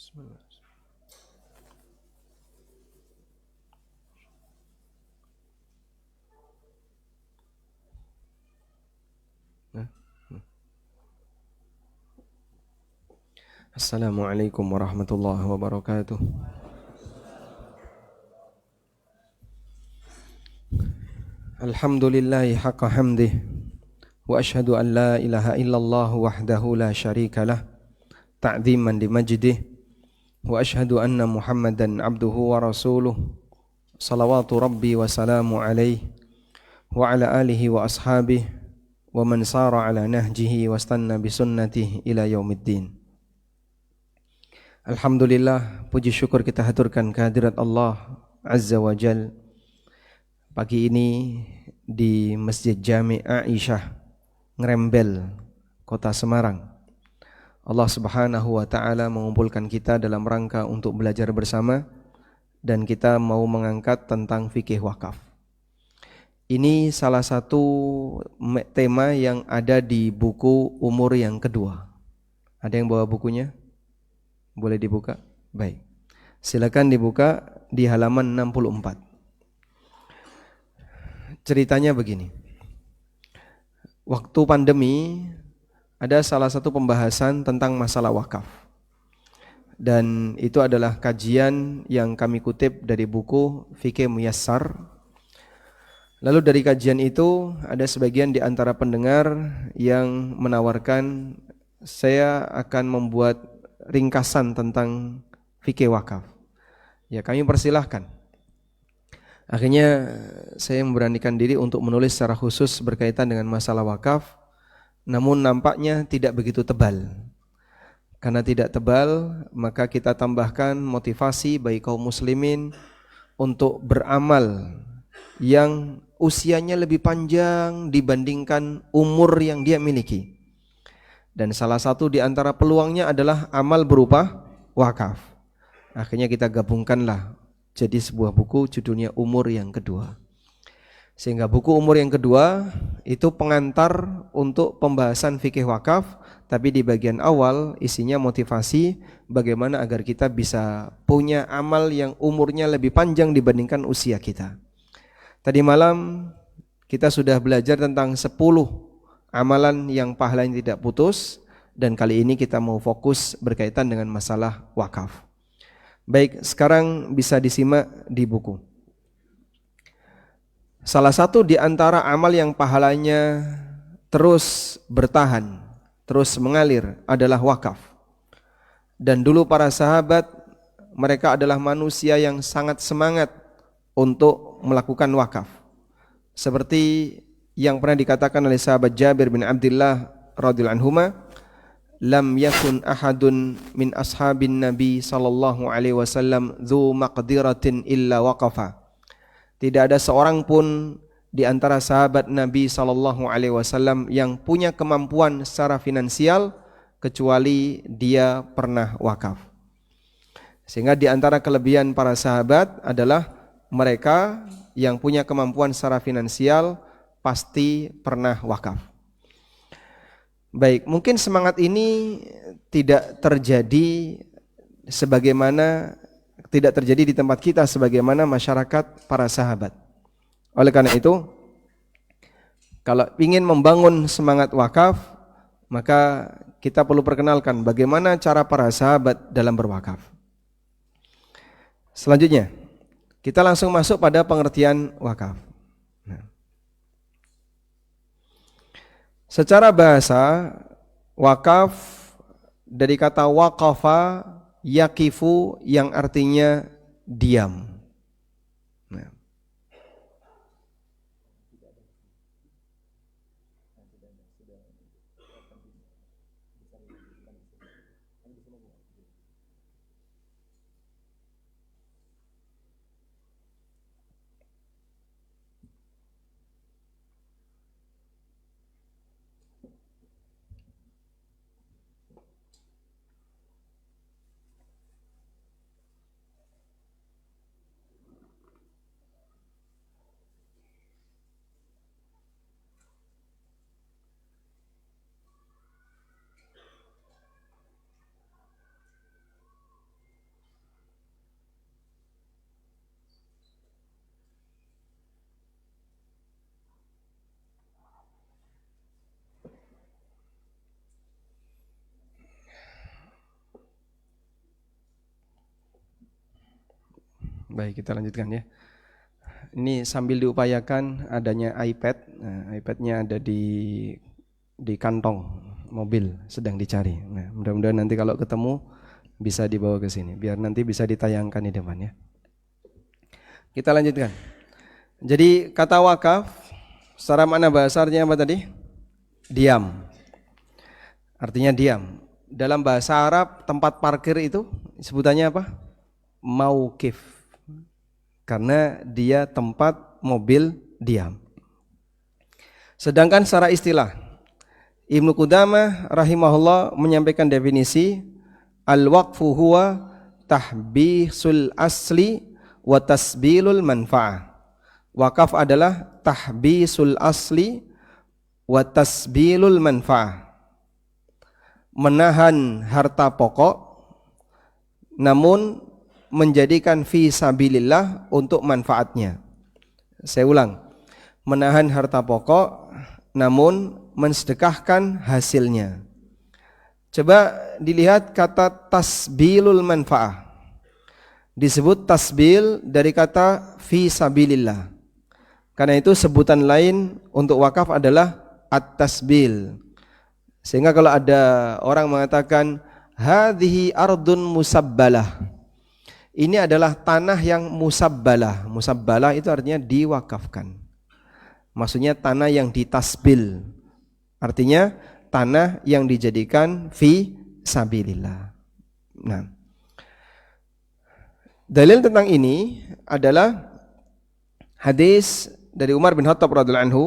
Bismillah. Assalamualaikum warahmatullahi wabarakatuh. Alhamdulillahi haqqa hamdih wa ashhadu an la ilaha illallah wahdahu la syarika lah ta'dhiman li majdih wa ashhadu anna Muhammadan abduhu wa rasuluh salawatu rabbi wa salamu alaihi wa ala alihi wa ashabihi wa man sara ala nahjihi wa istanna bi sunnatihi ila yaumiddin. Alhamdulillah, puji syukur kita haturkan kehadirat Allah Azza wa Jal pagi ini di Masjid Jami' Aisyah, Ngrembel, Kota Semarang. Allah Subhanahu wa taala mengumpulkan kita dalam rangka untuk belajar bersama dan kita mau mengangkat tentang fikih wakaf. Ini salah satu tema yang ada di buku Umur yang Kedua. Ada yang bawa bukunya? Boleh dibuka? Baik. Silakan dibuka di halaman 64. Ceritanya begini. Waktu pandemi ada salah satu pembahasan tentang masalah wakaf. Dan itu adalah kajian yang kami kutip dari buku Fikih Muyassar. Lalu dari kajian itu ada sebagian di antara pendengar yang menawarkan saya akan membuat ringkasan tentang fikih wakaf. Ya, kami persilahkan. Akhirnya saya memberanikan diri untuk menulis secara khusus berkaitan dengan masalah wakaf, namun nampaknya tidak begitu tebal. Karena tidak tebal, maka kita tambahkan motivasi bagi kaum muslimin untuk beramal yang usianya lebih panjang dibandingkan umur yang dia miliki. Dan salah satu di antara peluangnya adalah amal berupa wakaf. Akhirnya kita gabungkanlah jadi sebuah buku judulnya Umur yang Kedua. Sehingga buku Umur yang Kedua itu pengantar untuk pembahasan fikih wakaf, tapi di bagian awal isinya motivasi bagaimana agar kita bisa punya amal yang umurnya lebih panjang dibandingkan usia kita. Tadi malam kita sudah belajar tentang 10 amalan yang pahalanya tidak putus, dan kali ini kita mau fokus berkaitan dengan masalah wakaf. Baik, sekarang bisa disimak di buku. Salah satu di antara amal yang pahalanya terus bertahan, terus mengalir adalah wakaf. Dan dulu para sahabat, mereka adalah manusia yang sangat semangat untuk melakukan wakaf. Seperti yang pernah dikatakan oleh sahabat Jabir bin Abdullah radhiyallahu anhuma, lam yakun ahadun min ashabin nabi sallallahu alaihi wasallam dzu maqdiratin illa waqafa. Tidak ada seorang pun di antara sahabat Nabi sallallahu alaihi wasallam yang punya kemampuan secara finansial kecuali dia pernah wakaf. Sehingga di antara kelebihan para sahabat adalah mereka yang punya kemampuan secara finansial pasti pernah wakaf. Baik, mungkin semangat ini tidak terjadi di tempat kita sebagaimana masyarakat para sahabat. Oleh karena itu, kalau ingin membangun semangat wakaf, maka kita perlu perkenalkan bagaimana cara para sahabat dalam berwakaf. Selanjutnya, kita langsung masuk pada pengertian wakaf. Secara bahasa, wakaf dari kata waqafa yakifu yang artinya diam. Nah. Baik, kita lanjutkan ya. Ini sambil diupayakan adanya iPad. Nah, iPad-nya ada di kantong mobil, sedang dicari. Nah, mudah-mudahan nanti kalau ketemu bisa dibawa ke sini, biar nanti bisa ditayangkan di depan ya. Kita lanjutkan. Jadi kata wakaf secara makna bahasa artinya apa tadi? Diam. Artinya diam. Dalam bahasa Arab tempat parkir itu sebutannya apa? Mauqif. Karena dia tempat mobil diam. Sedangkan secara istilah Ibnu Qudamah rahimahullah menyampaikan definisi al-waqfu huwa tahbisul asli wa tasbilul manfa'ah. Wakaf adalah tahbisul asli wa tasbilul manfa'ah. Menahan harta pokok namun menjadikan fi sabilillah untuk manfaatnya. Saya ulang. Menahan harta pokok namun mensedekahkan hasilnya. Coba dilihat kata tasbilul manfaah. Disebut tasbil dari kata fi sabilillah. Karena itu sebutan lain untuk wakaf adalah at-tasbil. Sehingga kalau ada orang mengatakan hadhihi ardun musabbalah, ini adalah tanah yang musabbalah. Musabbalah itu artinya diwakafkan. Maksudnya tanah yang ditasbil. Artinya tanah yang dijadikan fi sabilillah. Nah, dalil tentang ini adalah hadis dari Umar bin Khattab radhiyallahu anhu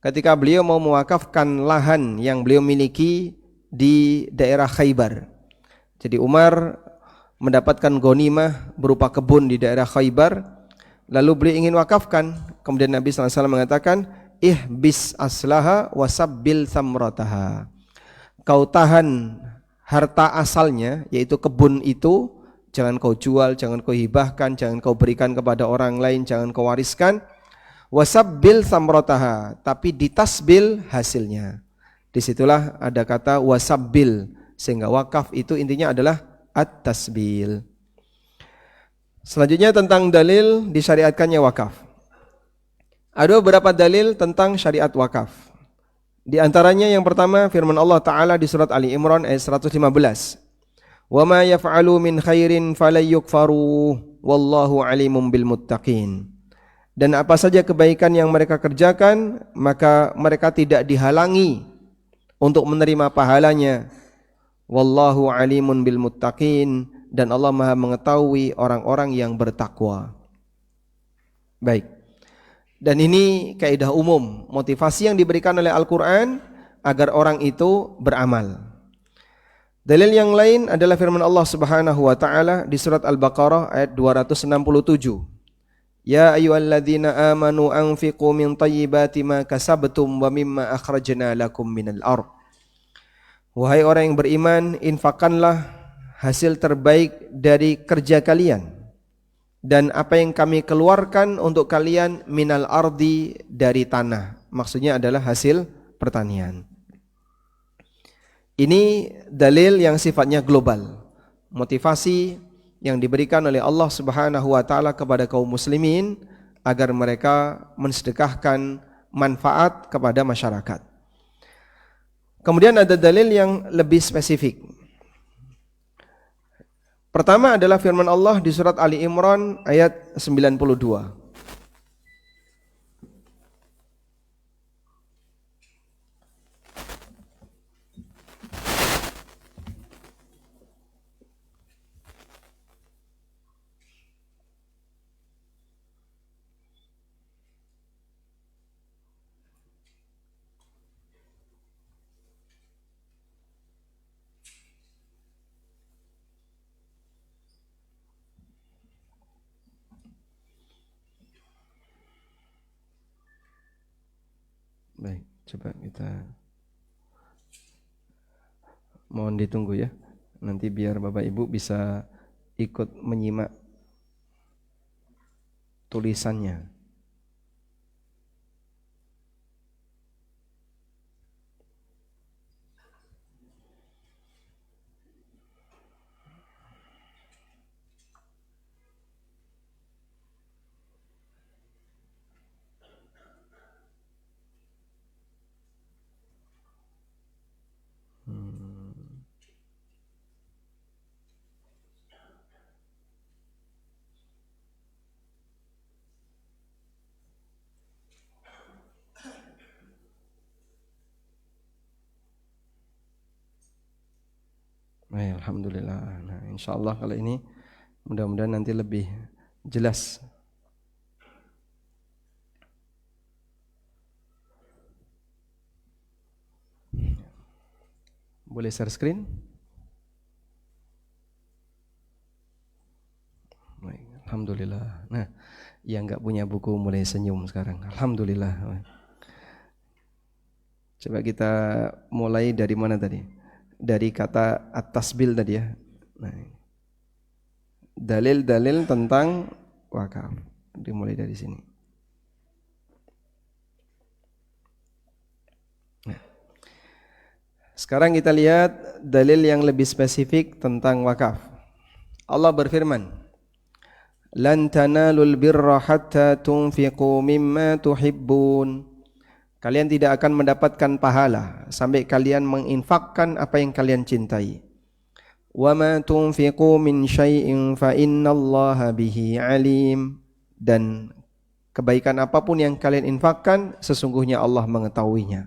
ketika beliau mau mewakafkan lahan yang beliau miliki di daerah Khaybar. Jadi Umar mendapatkan ghanimah berupa kebun di daerah Khaybar, lalu beliau ingin wakafkan. Kemudian Nabi SAW mengatakan, ihbis aslaha wasabbil thamrataha. Kau tahan harta asalnya, yaitu kebun itu, jangan kau jual, jangan kau hibahkan, jangan kau berikan kepada orang lain, jangan kau wariskan. Wasabbil thamrataha, tapi ditasbil hasilnya. Disitulah ada kata wasabbil, sehingga wakaf itu intinya adalah at-tasbil. Selanjutnya tentang dalil disyariatkannya wakaf. Ada beberapa dalil tentang syariat wakaf. Di antaranya yang pertama firman Allah Ta'ala di surat Ali Imran ayat 115. Wa ma yaf'alu min khairin falyukfaru wallahu alimun bil muttaqin. Dan apa saja kebaikan yang mereka kerjakan, maka mereka tidak dihalangi untuk menerima pahalanya. Wallahu alimun bil muttaqin, dan Allah Maha mengetahui orang-orang yang bertakwa. Baik. Dan ini kaidah umum, motivasi yang diberikan oleh Al-Qur'an agar orang itu beramal. Dalil yang lain adalah firman Allah Subhanahu wa taala di surat Al-Baqarah ayat 267. Ya ayyuhalladzina amanu anfiqu min thayyibati ma kasabtum wa mimma akhrajna lakum minal ardh. Wahai orang yang beriman, infakkanlah hasil terbaik dari kerja kalian dan apa yang kami keluarkan untuk kalian minal ardi dari tanah. Maksudnya adalah hasil pertanian. Ini dalil yang sifatnya global. Motivasi yang diberikan oleh Allah Subhanahu wa taala kepada kaum muslimin agar mereka mensedekahkan manfaat kepada masyarakat. Kemudian ada dalil yang lebih spesifik. Pertama adalah firman Allah di surat Ali Imran ayat 92. Baik, coba kita mohon ditunggu ya. Nanti biar Bapak Ibu bisa ikut menyimak tulisannya. Alhamdulillah. Nah, insyaallah kalau ini mudah-mudahan nanti lebih jelas. Boleh share screen? Alhamdulillah. Nah, yang enggak punya buku mulai senyum sekarang. Alhamdulillah. Coba kita mulai dari mana tadi? Dari kata at-tasbil tadi ya. Nah, dalil-dalil tentang wakaf. Dimulai dari sini. Nah, sekarang kita lihat dalil yang lebih spesifik tentang wakaf. Allah berfirman, "Lan tanalul birra hatta tunfiqu mimma tuhibbun." Kalian tidak akan mendapatkan pahala sampai kalian menginfakkan apa yang kalian cintai. "Wa ma tunfiqu min syai'in fa innallaha bihi alim." Dan kebaikan apapun yang kalian infakkan, sesungguhnya Allah mengetahuinya.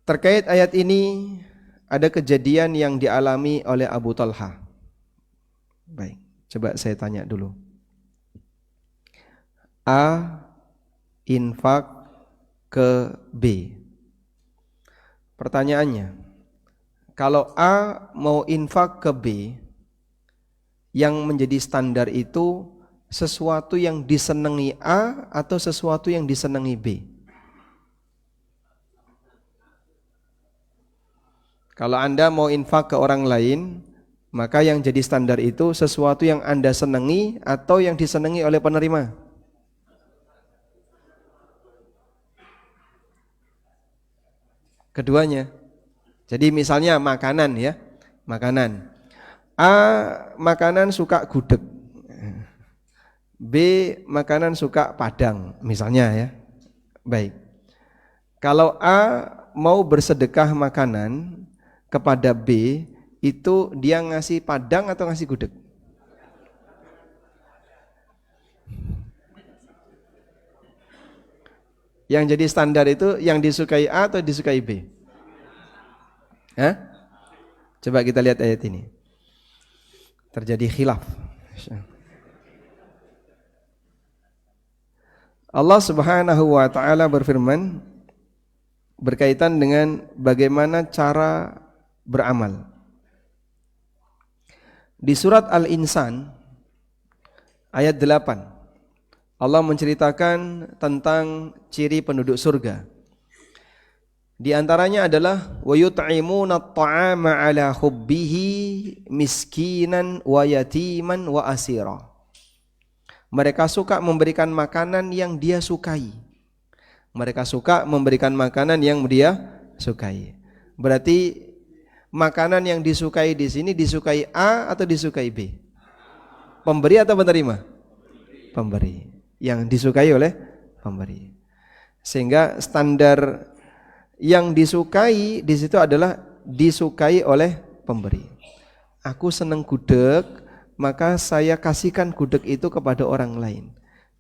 Terkait ayat ini ada kejadian yang dialami oleh Abu Talha. Baik. Coba saya tanya dulu. A infak ke B. Pertanyaannya, kalau A mau infak ke B, yang menjadi standar itu sesuatu yang disenangi A atau sesuatu yang disenangi B? Kalau Anda mau infak ke orang lain, maka yang jadi standar itu sesuatu yang Anda senangi atau yang disenangi oleh penerima. Keduanya. Jadi misalnya makanan ya, makanan. A makanan suka gudeg. B makanan suka padang, misalnya ya. Baik. Kalau A mau bersedekah makanan kepada B, itu dia ngasih padang atau ngasih gudeg? Yang jadi standar itu yang disukai A atau disukai B? Hah? Coba kita lihat ayat ini. Terjadi khilaf. Allah Subhanahu wa taala berfirman berkaitan dengan bagaimana cara beramal. Di surat Al-Insan ayat 8 Allah menceritakan tentang ciri penduduk surga. Di antaranya adalah wa yut'imuna at-ta'ama 'ala hubbihi miskinan wa yatiman wa asira. Mereka suka memberikan makanan yang dia sukai. Mereka suka memberikan makanan yang dia sukai. Berarti makanan yang disukai di sini disukai A atau disukai B? Pemberi atau penerima? Pemberi. Yang disukai oleh pemberi. Sehingga standar yang disukai di situ adalah disukai oleh pemberi. Aku senang gudeg, maka saya kasihkan gudeg itu kepada orang lain.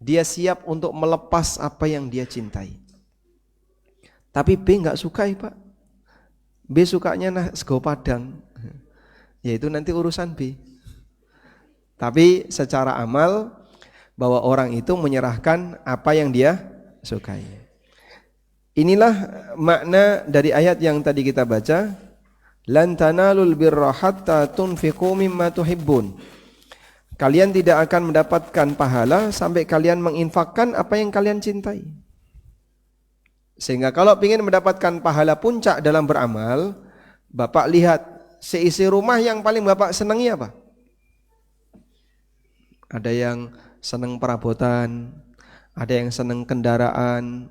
Dia siap untuk melepas apa yang dia cintai. Tapi B enggak sukai, Pak. B sukanya sego padang, yaitu nanti urusan B. Tapi secara amal bahwa orang itu menyerahkan apa yang dia sukai. Inilah makna dari ayat yang tadi kita baca, lan tanalul birra hatta tunfiqu mimma tuhibbun. Kalian tidak akan mendapatkan pahala sampai kalian menginfakkan apa yang kalian cintai. Sehingga kalau ingin mendapatkan pahala puncak dalam beramal, Bapak lihat seisi rumah yang paling Bapak senangi apa? Ada yang senang perabotan, ada yang senang kendaraan,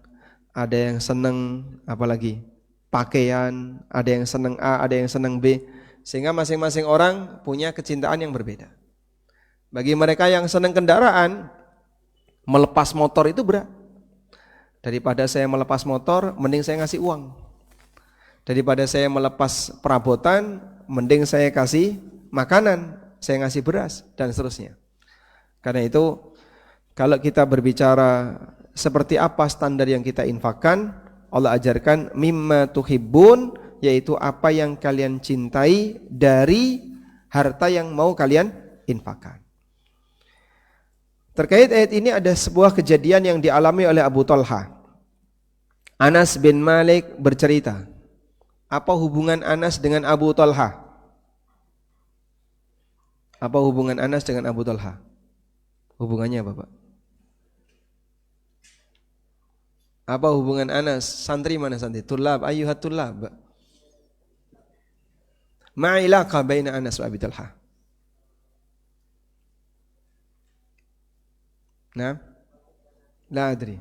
ada yang senang apalagi pakaian, ada yang senang A, ada yang senang B. Sehingga masing-masing orang punya kecintaan yang berbeda. Bagi mereka yang senang kendaraan, melepas motor itu berat. Daripada saya melepas motor, mending saya ngasih uang. Daripada saya melepas perabotan, mending saya kasih makanan, saya ngasih beras, dan seterusnya. Karena itu, kalau kita berbicara seperti apa standar yang kita infakkan, Allah ajarkan mimma tuhibbun, yaitu apa yang kalian cintai dari harta yang mau kalian infakkan. Terkait ayat ini ada sebuah kejadian yang dialami oleh Abu Talha. Anas bin Malik bercerita. Apa hubungan Anas dengan Abu Talha? Apa hubungan Anas dengan Abu Talha? Hubungannya apa, Pak? Apa hubungan Anas? Santri mana santri? Tulab, ayyuhat tulab. Ma'ilaqa baina Anas wa Abi Talha. Nah, la adri.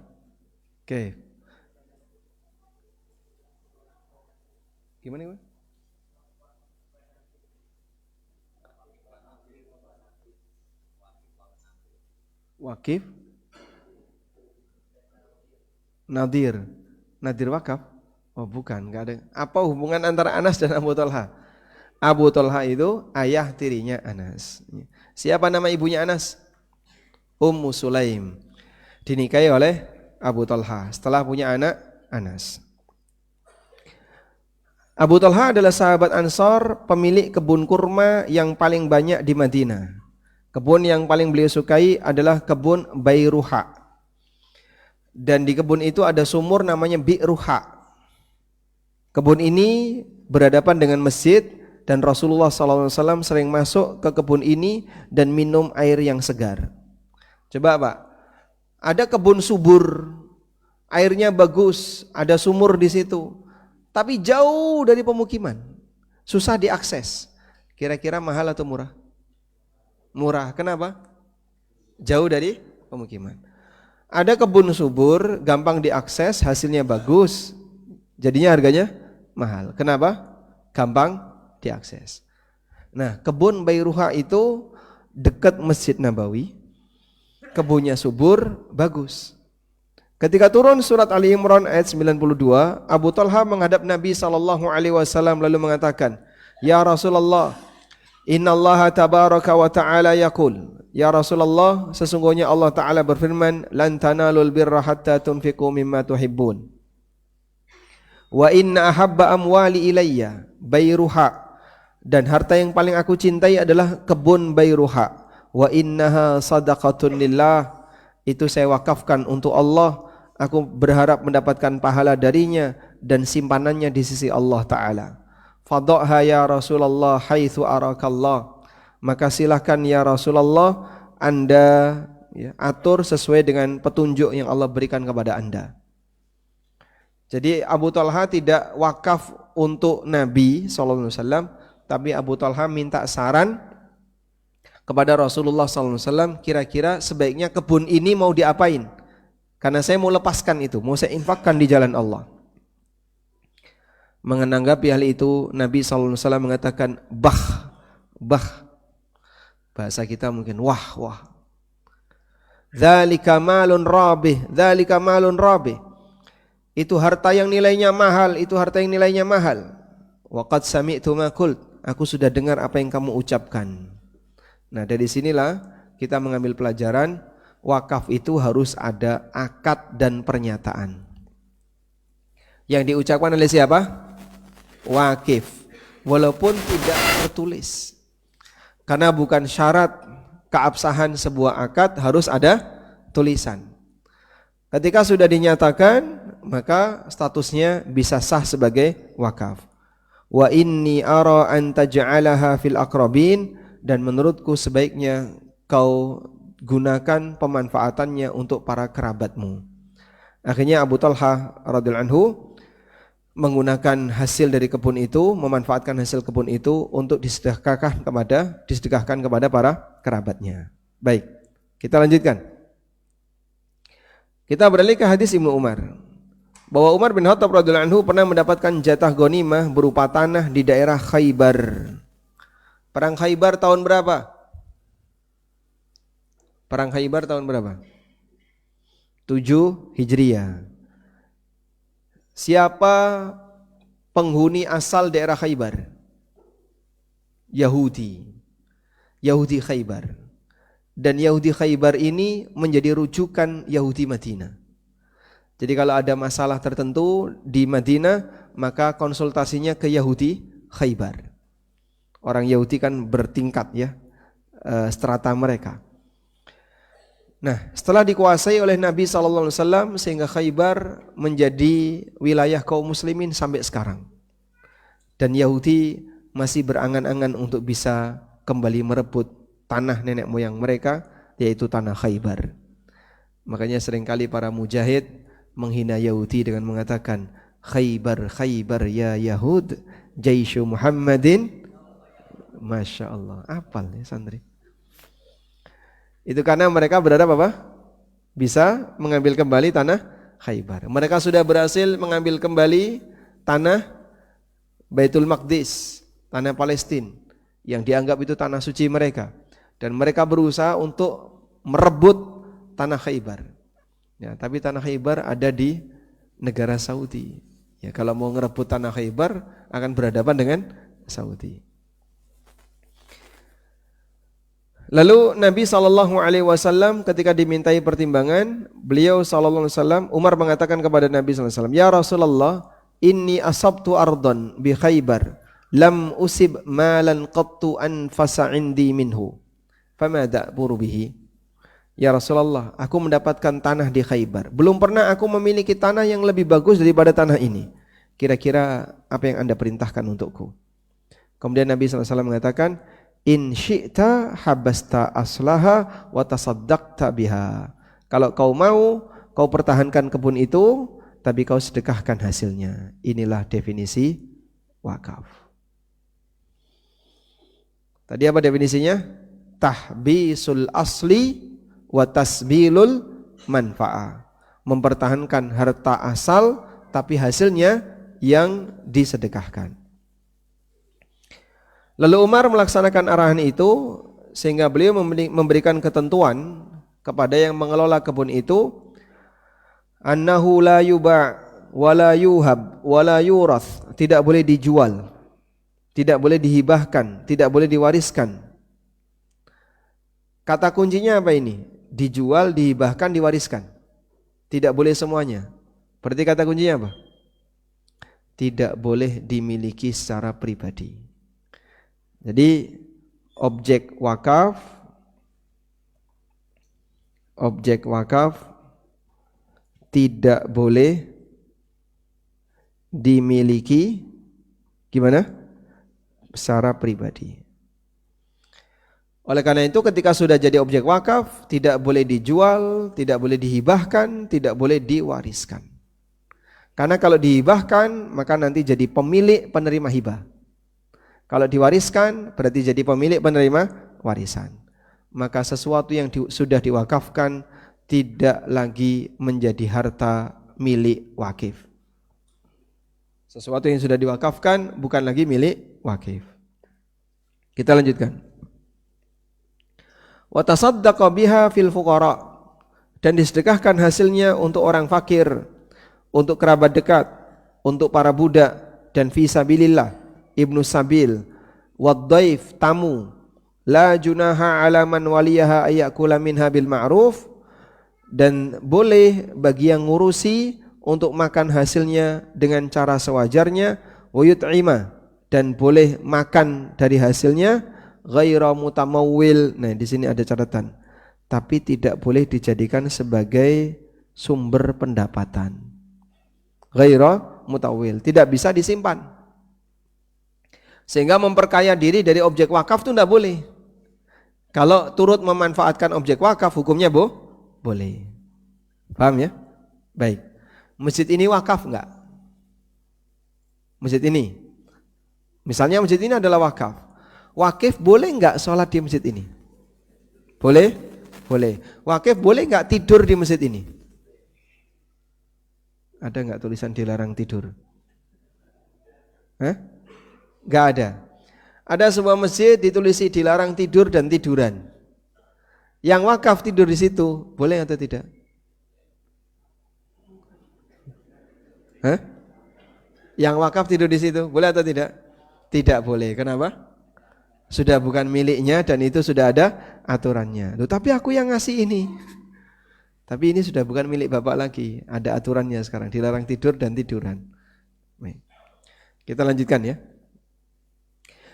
Oke. Gimana? Wakif, nadir, nadir wakaf. Oh bukan, nggak ada. Apa hubungan antara Anas dan Abu Talha? Abu Talha itu ayah tirinya Anas. Siapa nama ibunya Anas? Ummu Sulaim. Dinikahi oleh Abu Talha setelah punya anak Anas. Abu Talha adalah sahabat Ansor, pemilik kebun kurma yang paling banyak di Madinah. Kebun yang paling beliau sukai adalah kebun Bairuha. Dan di kebun itu ada sumur namanya Bi'ruha. Kebun ini berhadapan dengan masjid dan Rasulullah SAW sering masuk ke kebun ini dan minum air yang segar. Coba Pak, ada kebun subur, airnya bagus, ada sumur di situ, tapi jauh dari pemukiman, susah diakses. Kira-kira mahal atau murah? Murah. Kenapa? Jauh dari pemukiman. Ada kebun subur, gampang diakses, hasilnya bagus, jadinya harganya mahal. Kenapa? Gampang diakses. Nah, kebun Bairuha itu dekat Masjid Nabawi, kebunnya subur, bagus. Ketika turun surat Ali Imran ayat 92, Abu Talha menghadap Nabi SAW lalu mengatakan, Ya Rasulullah, Innallaha tabaraka wa ta'ala yaqul, Ya Rasulullah, sesungguhnya Allah Ta'ala berfirman, Lan tanalul birra hatta tunfiqu mimma tuhibbun. Wa inna ahabba amwali ilayya Bairuha, dan harta yang paling aku cintai adalah kebun Bairuha. Wa innaha sadaqatun lillah, itu saya wakafkan untuk Allah, aku berharap mendapatkan pahala darinya dan simpanannya di sisi Allah Ta'ala. Fadhaha ya Rasulullah haitsu arakallah, maka silakan ya Rasulullah Anda atur sesuai dengan petunjuk yang Allah berikan kepada Anda. Jadi Abu Talha tidak wakaf untuk Nabi SAW, tapi Abu Talha minta saran kepada Rasulullah SAW, kira-kira sebaiknya kebun ini mau diapain? Karena saya mau lepaskan itu, mau saya infakkan di jalan Allah. Menanggapi hal itu, Nabi SAW mengatakan, bah. Bahasa kita mungkin wah. Dzalika malun rabih, dzalika malun rabih. Itu harta yang nilainya mahal, itu harta yang nilainya mahal. Wa qad sami'tu ma qult, aku sudah dengar apa yang kamu ucapkan. Nah, dari sinilah kita mengambil pelajaran, wakaf itu harus ada akad dan pernyataan. Yang diucapkan oleh siapa? Wakif. Walaupun tidak tertulis. Karena bukan syarat keabsahan sebuah akad harus ada tulisan. Ketika sudah dinyatakan, maka statusnya bisa sah sebagai wakaf. Wa inni ara an taj'alaha fil aqrabin, dan menurutku sebaiknya kau gunakan pemanfaatannya untuk para kerabatmu. Akhirnya Abu Talha radhiyallahu anhu menggunakan hasil dari kebun itu, memanfaatkan hasil kebun itu untuk disedekahkan kepada para kerabatnya. Baik, kita lanjutkan. Kita beralih ke hadis Ibnu Umar, bahwa Umar bin Khattab radhiyallahu anhu pernah mendapatkan jatah ghanimah berupa tanah di daerah Khaybar. Perang Khaybar tahun berapa? Perang Khaybar tahun berapa? 7 Hijriah. Siapa penghuni asal daerah Khaybar? Yahudi Khaybar. Dan Yahudi Khaybar ini menjadi rujukan Yahudi Madinah. Jadi kalau ada masalah tertentu di Madinah, maka konsultasinya ke Yahudi Khaybar. Orang Yahudi kan bertingkat ya, strata mereka. Nah, setelah dikuasai oleh Nabi SAW sehingga Khaybar menjadi wilayah kaum muslimin sampai sekarang. Dan Yahudi masih berangan-angan untuk bisa kembali merebut tanah nenek moyang mereka, yaitu tanah Khaybar. Makanya seringkali para mujahid menghina Yahudi dengan mengatakan, Khaybar, Khaybar ya Yahud, Jaishu Muhammadin. Masya Allah, apal ya santri. Itu karena mereka berharap apa? Bisa mengambil kembali tanah Khaybar. Mereka sudah berhasil mengambil kembali tanah Baitul Maqdis, tanah Palestina yang dianggap itu tanah suci mereka. Dan mereka berusaha untuk merebut tanah Khaybar. Ya, tapi tanah Khaybar ada di negara Saudi. Ya, kalau mau ngerebut tanah Khaybar akan berhadapan dengan Saudi. Lalu Nabi SAW ketika dimintai pertimbangan, beliau SAW, Umar mengatakan kepada Nabi SAW, Ya Rasulullah, inni asabtu ardon bi Khaybar, lam usib malan qattu anfasa indi minhu, fama da'buru bihi. Ya Rasulullah, aku mendapatkan tanah di Khaybar, belum pernah aku memiliki tanah yang lebih bagus daripada tanah ini. Kira-kira apa yang Anda perintahkan untukku? Kemudian Nabi SAW mengatakan, In syi'ta habasta aslaha wa tasaddaqta biha. Kalau kau mau, kau pertahankan kebun itu, tapi kau sedekahkan hasilnya. Inilah definisi wakaf. Tadi apa definisinya? Tahbisul asli wa tasbilul manfa'ah. Mempertahankan harta asal, tapi hasilnya yang disedekahkan. Lalu Umar melaksanakan arahan itu sehingga beliau memberikan ketentuan kepada yang mengelola kebun itu, annahu la yuba' wa la yuhab wa la yurath, tidak boleh dijual, tidak boleh dihibahkan, tidak boleh diwariskan. Kata kuncinya apa ini? Dijual, dihibahkan, diwariskan. Tidak boleh semuanya. Berarti kata kuncinya apa? Tidak boleh dimiliki secara pribadi. Jadi objek wakaf tidak boleh dimiliki gimana? Secara pribadi. Oleh karena itu ketika sudah jadi objek wakaf, tidak boleh dijual, tidak boleh dihibahkan, tidak boleh diwariskan. Karena kalau dihibahkan maka nanti jadi pemilik penerima hibah. Kalau diwariskan berarti jadi pemilik penerima warisan. Maka sesuatu yang sudah diwakafkan tidak lagi menjadi harta milik wakif. Sesuatu yang sudah diwakafkan bukan lagi milik wakif. Kita lanjutkan. Wa tasaddaqa biha fil fuqara, dan disedekahkan hasilnya untuk orang fakir, untuk kerabat dekat, untuk para budak, dan fi sabilillah, ibnu sabil, waddaif, tamu, la junaha ala man waliyaha ayakula minha bil ma'ruf, dan boleh bagi yang ngurusi untuk makan hasilnya dengan cara sewajarnya, wa yut'ima, dan boleh makan dari hasilnya, ghaira mutamawwil. Nah, di sini ada catatan. Tapi tidak boleh dijadikan sebagai sumber pendapatan. Ghaira mutawwil, tidak bisa disimpan. Sehingga memperkaya diri dari objek wakaf itu tidak boleh. Kalau turut memanfaatkan objek wakaf hukumnya boleh. Paham ya? Baik. Masjid ini wakaf enggak? Masjid ini. Misalnya masjid ini adalah wakaf. Wakif boleh enggak sholat di masjid ini? Boleh? Boleh. Wakif boleh enggak tidur di masjid ini? Ada enggak tulisan dilarang tidur? Enggak ada. Ada sebuah masjid ditulisi dilarang tidur dan tiduran. Yang wakaf tidur di situ, boleh atau tidak? Yang wakaf tidur di situ, boleh atau tidak? Tidak boleh. Kenapa? Sudah bukan miliknya dan itu sudah ada aturannya. Loh, tapi aku yang ngasih ini. Tapi ini sudah bukan milik bapak lagi. Ada aturannya sekarang, dilarang tidur dan tiduran. Kita lanjutkan ya.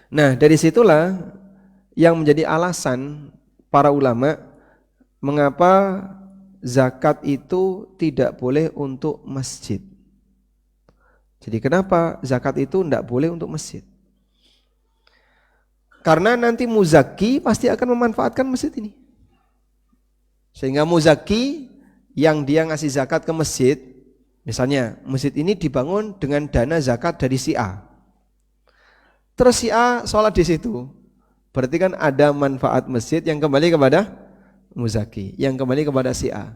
Nah, dari situlah yang menjadi alasan para ulama mengapa zakat itu tidak boleh untuk masjid. Jadi kenapa zakat itu tidak boleh untuk masjid? Karena nanti muzaki pasti akan memanfaatkan masjid ini. Sehingga muzaki yang dia ngasih zakat ke masjid, misalnya masjid ini dibangun dengan dana zakat dari si A. Terus si A sholat di situ. Berarti kan ada manfaat masjid yang kembali kepada muzaki, yang kembali kepada si A.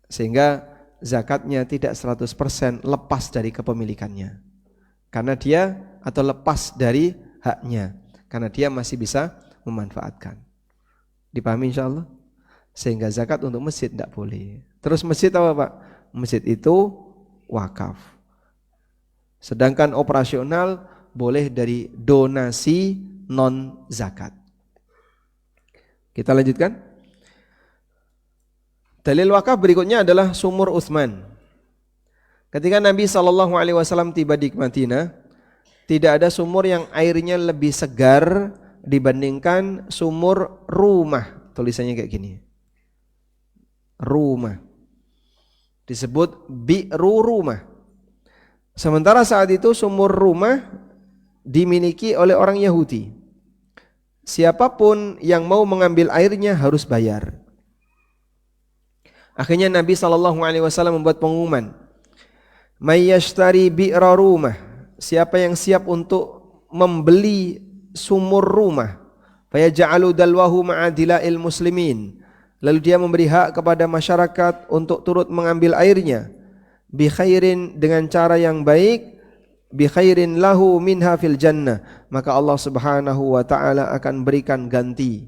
Sehingga zakatnya tidak 100% lepas dari kepemilikannya. Karena dia atau lepas dari haknya. Karena dia masih bisa memanfaatkan. Dipahami insyaallah? Sehingga zakat untuk masjid tidak boleh. Terus masjid apa Pak? Masjid itu wakaf. Sedangkan operasional boleh dari donasi non zakat. Kita lanjutkan. Dalil wakaf berikutnya adalah sumur Utsman. Ketika Nabi SAW tiba di Madinah, tidak ada sumur yang airnya lebih segar dibandingkan sumur Rumah. Tulisannya kayak gini. Rumah. Disebut Bi'ru Rumah. Sementara saat itu sumur Rumah dimiliki oleh orang Yahudi. Siapapun yang mau mengambil airnya harus bayar. Akhirnya Nabi SAW membuat pengumuman, "May yashtari bi'ra Rumah." Siapa yang siap untuk membeli sumur Rumah, fayaj'alu dalwahu ma'adila'il muslimin. Lalu dia memberi hak kepada masyarakat untuk turut mengambil airnya, bi khairin, dengan cara yang baik, bi khairin lahu minha fil jannah, maka Allah Subhanahu wa taala akan berikan ganti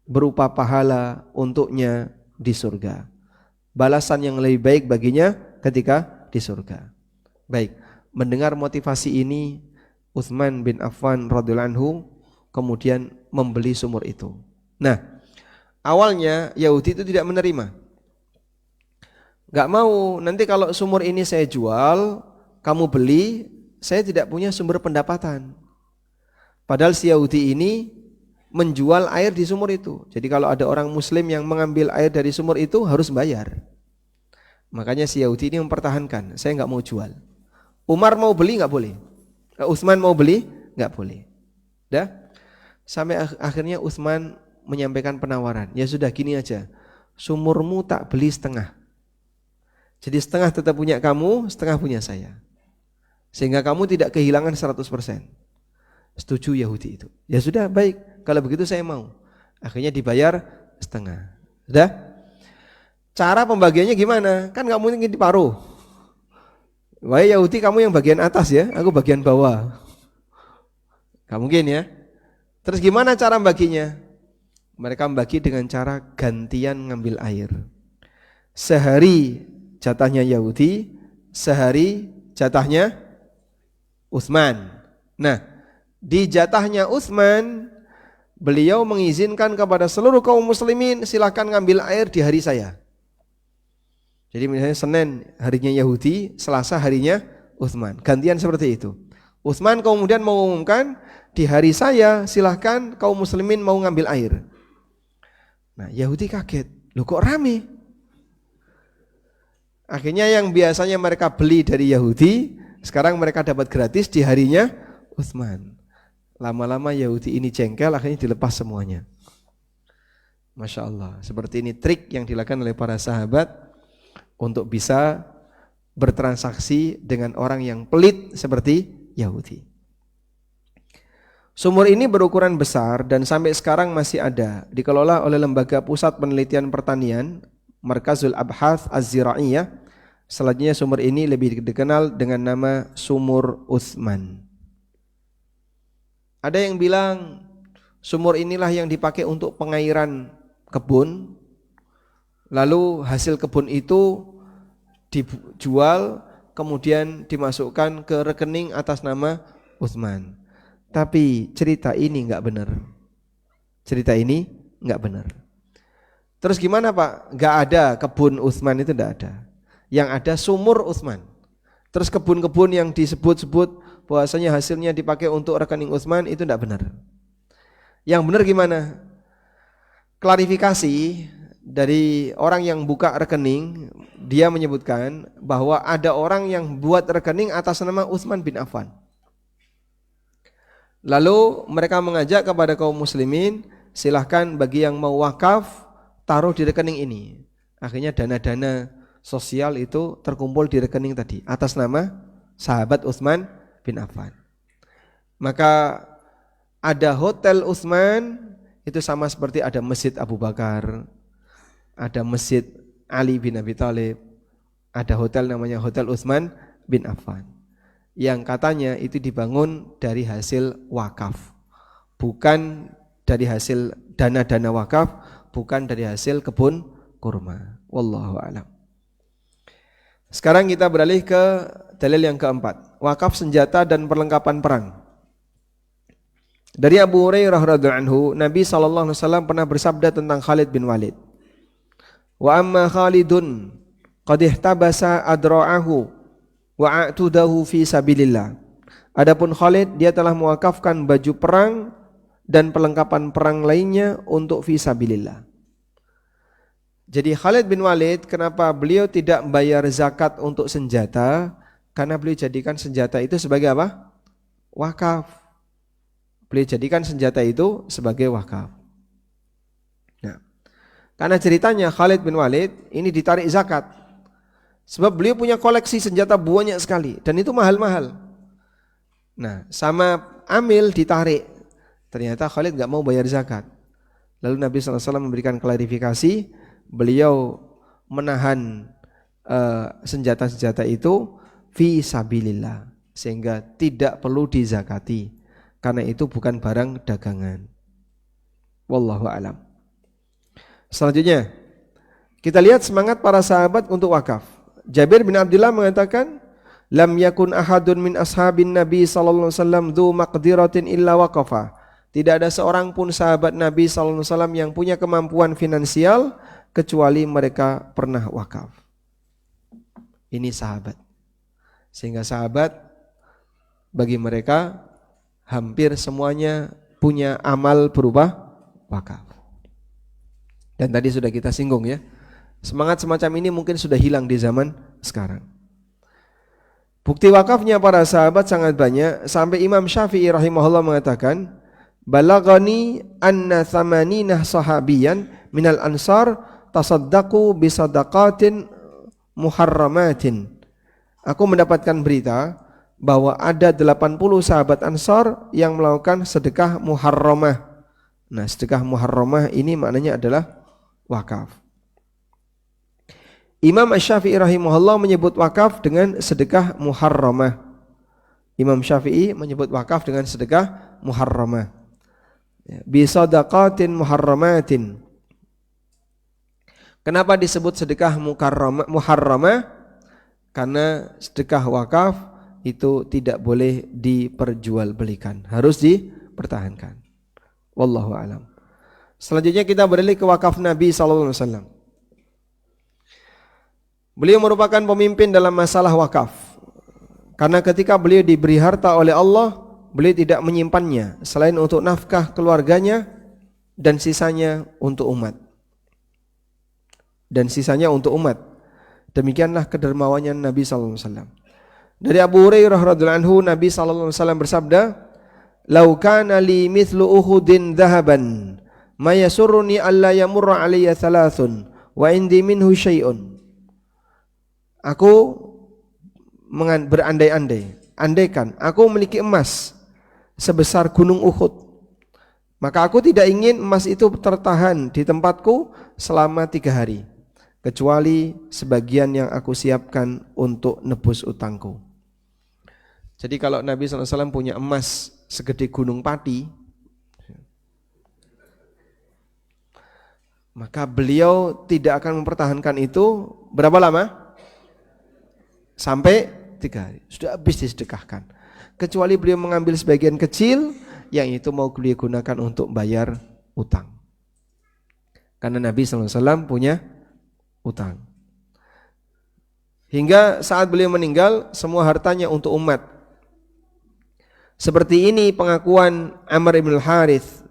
berupa pahala untuknya di surga. Balasan yang lebih baik baginya ketika di surga. Baik, mendengar motivasi ini, Utsman bin Affan radhiyallahu anhu kemudian membeli sumur itu. Nah, awalnya Yahudi itu tidak menerima. Gak mau, nanti kalau sumur ini saya jual, kamu beli, saya tidak punya sumber pendapatan. Padahal si Yahudi ini menjual air di sumur itu. Jadi kalau ada orang muslim yang mengambil air dari sumur itu harus bayar. Makanya si Yahudi ini mempertahankan, saya gak mau jual. Umar mau beli nggak boleh, Utsman mau beli nggak boleh. Dah, sampai akhirnya Utsman menyampaikan penawaran. Ya sudah gini aja, sumurmu tak beli setengah. Jadi setengah tetap punya kamu, setengah punya saya. Sehingga kamu tidak kehilangan 100%. Setuju Yahudi itu. Ya sudah baik, kalau begitu saya mau. Akhirnya dibayar setengah. Sudah? Cara pembagiannya gimana? Kan nggak mungkin diparuh. Wahai Yahudi, kamu yang bagian atas ya, aku bagian bawah. Gak mungkin ya. Terus gimana cara baginya? Mereka membagi dengan cara gantian ngambil air. Sehari jatahnya Yahudi, sehari jatahnya Utsman. Nah, di jatahnya Utsman, beliau mengizinkan kepada seluruh kaum muslimin, silakan ngambil air di hari saya. Jadi misalnya Senin harinya Yahudi, Selasa harinya Utsman. Gantian seperti itu. Utsman kemudian mengumumkan, di hari saya silahkan kaum muslimin mau ngambil air. Nah, Yahudi kaget. Loh kok rame? Akhirnya yang biasanya mereka beli dari Yahudi, sekarang mereka dapat gratis di harinya Utsman. Lama-lama Yahudi ini jengkel, akhirnya dilepas semuanya. Masya Allah. Seperti ini trik yang dilakukan oleh para sahabat untuk bisa bertransaksi dengan orang yang pelit seperti Yahudi. Sumur ini berukuran besar dan sampai sekarang masih ada, dikelola oleh Lembaga Pusat Penelitian Pertanian, Markazul Abhath Az-Zira'iyah. Selanjutnya sumur ini lebih dikenal dengan nama Sumur Utsman. Ada yang bilang sumur inilah yang dipakai untuk pengairan kebun. Lalu hasil kebun itu dijual, kemudian dimasukkan ke rekening atas nama Utsman. Tapi cerita ini enggak benar. Cerita ini enggak benar. Terus gimana Pak? Enggak ada kebun Utsman, itu enggak ada. Yang ada sumur Utsman. Terus kebun-kebun yang disebut-sebut bahwasanya hasilnya dipakai untuk rekening Utsman, itu tidak benar. Yang benar gimana? Klarifikasi dari orang yang buka rekening, dia menyebutkan bahwa ada orang yang buat rekening atas nama Utsman bin Affan. Lalu mereka mengajak kepada kaum muslimin, silahkan bagi yang mau wakaf taruh di rekening ini. Akhirnya dana-dana sosial itu terkumpul di rekening tadi atas nama sahabat Utsman bin Affan. Maka ada hotel Utsman, itu sama seperti ada masjid Abu Bakar, ada masjid Ali bin Abi Thalib, ada hotel namanya Hotel Utsman bin Affan, yang katanya itu dibangun dari hasil wakaf, bukan dari hasil dana-dana wakaf, bukan dari hasil kebun kurma. Wallahu a'lam. Sekarang kita beralih ke dalil yang keempat, wakaf senjata dan perlengkapan perang. Dari Abu Hurairah radhiyallahu anhu, Nabi SAW pernah bersabda tentang Khalid bin Walid, wa amma Khalidun qad ihtabasa adra'ahu wa a'tudahu fi sabilillah. Adapun Khalid, dia telah mewakafkan baju perang dan perlengkapan perang lainnya untuk fi sabilillah. Jadi Khalid bin Walid, kenapa beliau tidak membayar zakat untuk senjata? Karena beliau jadikan senjata itu sebagai apa? Wakaf. Beliau jadikan senjata itu sebagai wakaf. Nah, karena ceritanya Khalid bin Walid ini ditarik zakat, sebab beliau punya koleksi senjata banyak sekali dan itu mahal-mahal. Nah, sama amil ditarik, ternyata Khalid nggak mau bayar zakat. Lalu Nabi SAW memberikan klarifikasi, beliau menahan senjata-senjata itu fi sabilillah, sehingga tidak perlu dizakati, karena itu bukan barang dagangan. Wallahu a'lam. Selanjutnya kita lihat semangat para sahabat untuk wakaf. Jabir bin Abdullah mengatakan, lam yakun ahadun min ashabin Nabi sallallahu alaihi wasallam dzu maqdiratin illa waqafa. Tidak ada seorang pun sahabat Nabi sallallahu alaihi wasallam yang punya kemampuan finansial kecuali mereka pernah wakaf. Ini sahabat. Sehingga sahabat bagi mereka hampir semuanya punya amal berupa wakaf. Dan tadi sudah kita singgung ya, semangat semacam ini mungkin sudah hilang di zaman sekarang. Bukti wakafnya para sahabat sangat banyak, sampai Imam Syafi'i rahimahullah mengatakan, balagani anna thamanina sahabiyan minal ansar tasaddaqu bisadaqatin muharramatin. Aku mendapatkan berita bahwa ada 80 sahabat Ansar yang melakukan sedekah muharramah. Nah, sedekah muharramah ini maknanya adalah wakaf. Imam Asy-Syafi'i rahimahullah menyebut wakaf dengan sedekah muharramah. Imam Syafi'i menyebut wakaf dengan sedekah muharramah. Bi sadaqatin muharramatin. Kenapa disebut sedekah muharramah? Karena sedekah wakaf itu tidak boleh diperjualbelikan, harus dipertahankan. Wallahu a'lam. Selanjutnya kita beralih ke wakaf Nabi SAW. Beliau merupakan pemimpin dalam masalah wakaf, karena ketika beliau diberi harta oleh Allah, beliau tidak menyimpannya selain untuk nafkah keluarganya dan sisanya untuk umat. Demikianlah kedermawannya Nabi SAW. Dari Abu Hurairah radhiyallahu anhu, Nabi sallallahu alaihi wasallam bersabda, "Lau kana li mithlu Uhudin dhahaban, ma yasurruni alla yamurra alayya thalathun wa indi minhu syai'un." Aku berandai-andai, andaikan aku memiliki emas sebesar gunung Uhud, maka aku tidak ingin emas itu tertahan di tempatku selama 3 hari, kecuali sebagian yang aku siapkan untuk nebus utangku. Jadi kalau Nabi SAW punya emas segede gunung Pati, maka beliau tidak akan mempertahankan itu berapa lama? Sampai 3 hari. Sudah habis disedekahkan. Kecuali beliau mengambil sebagian kecil yang itu mau beliau gunakan untuk bayar utang. Karena Nabi SAW punya utang. Hingga saat beliau meninggal, semua hartanya untuk umat. Seperti ini pengakuan Amr ibn al-Harith,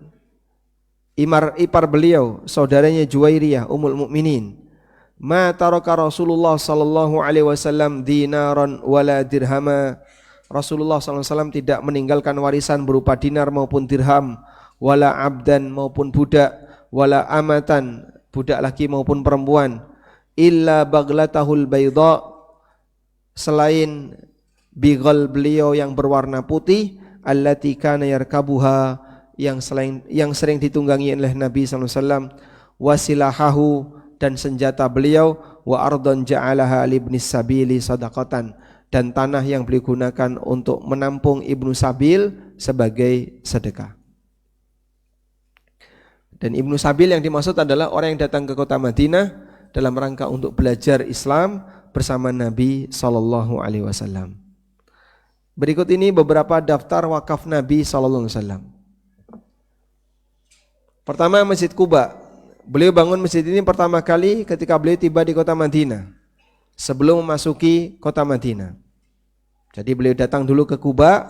ipar beliau, saudaranya Juwairiyah Ummul Mukminin. Ma taraka Rasulullah sallallahu alaihi wasallam dinaran wala dirhama. Rasulullah sallallahu alaihi wasallam tidak meninggalkan warisan berupa dinar maupun dirham, wala abdan maupun budak, wala amatan, budak laki maupun perempuan, illa baglatahul bayda, selain bighal beliau yang berwarna putih, allati kana yarkabuha, yang sering ditunggangi oleh Nabi sallallahu alaihi wasallam, wasilahahu, dan senjata beliau, wa ardon ja'alaha libnis sabili sadaqatan, dan tanah yang beliau gunakan untuk menampung Ibnu Sabil sebagai sedekah. Dan Ibnu Sabil yang dimaksud adalah orang yang datang ke kota Madinah dalam rangka untuk belajar Islam bersama Nabi sallallahu alaihi wasallam. Berikut ini beberapa daftar wakaf Nabi sallallahu alaihi wasallam. Pertama, Masjid Quba. Beliau bangun masjid ini pertama kali ketika beliau tiba di kota Madinah, sebelum memasuki kota Madinah. Jadi beliau datang dulu ke Quba,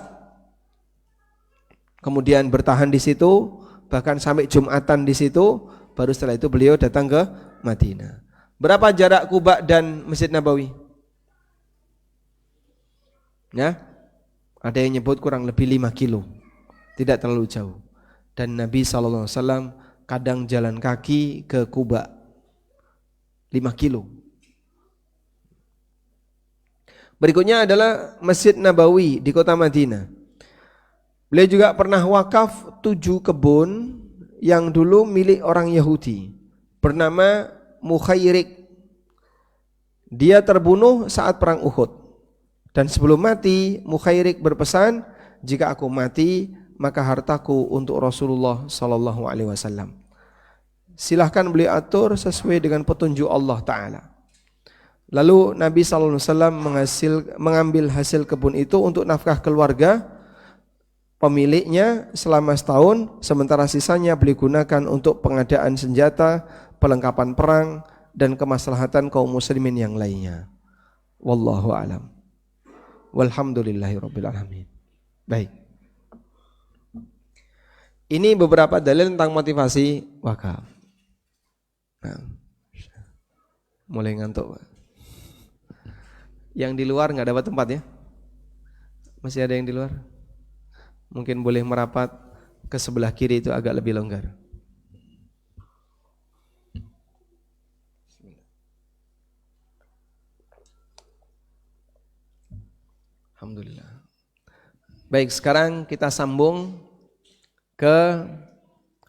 kemudian bertahan di situ, bahkan sampai Jumatan di situ, baru setelah itu beliau datang ke Madinah. Berapa jarak Quba dan Masjid Nabawi? Ya, ada yang nyebut kurang lebih 5 kilo, tidak terlalu jauh. Dan Nabi SAW kadang jalan kaki ke Quba 5 kilo. Berikutnya adalah Masjid Nabawi di kota Madinah. Beliau juga pernah wakaf 7 kebun yang dulu milik orang Yahudi bernama Mukhayrik. Dia terbunuh saat perang Uhud, dan sebelum mati Mukhayrik berpesan, jika aku mati maka hartaku untuk Rasulullah sallallahu alaihi wasallam. Silahkan beliau atur sesuai dengan petunjuk Allah Ta'ala. Lalu Nabi sallallahu alaihi wasallam mengambil hasil kebun itu untuk nafkah keluarga pemiliknya selama setahun, sementara sisanya beliau gunakan untuk pengadaan senjata, perlengkapan perang, dan kemaslahatan kaum muslimin yang lainnya. Wallahu a'lam. Walhamdulillahirabbil alamin. Baik. Ini beberapa dalil tentang motivasi wakaf. Nah, mulai ngantuk. Yang di luar nggak dapat tempat ya? Masih ada yang di luar? Mungkin boleh merapat ke sebelah kiri, itu agak lebih longgar. Alhamdulillah. Baik, sekarang kita sambung ke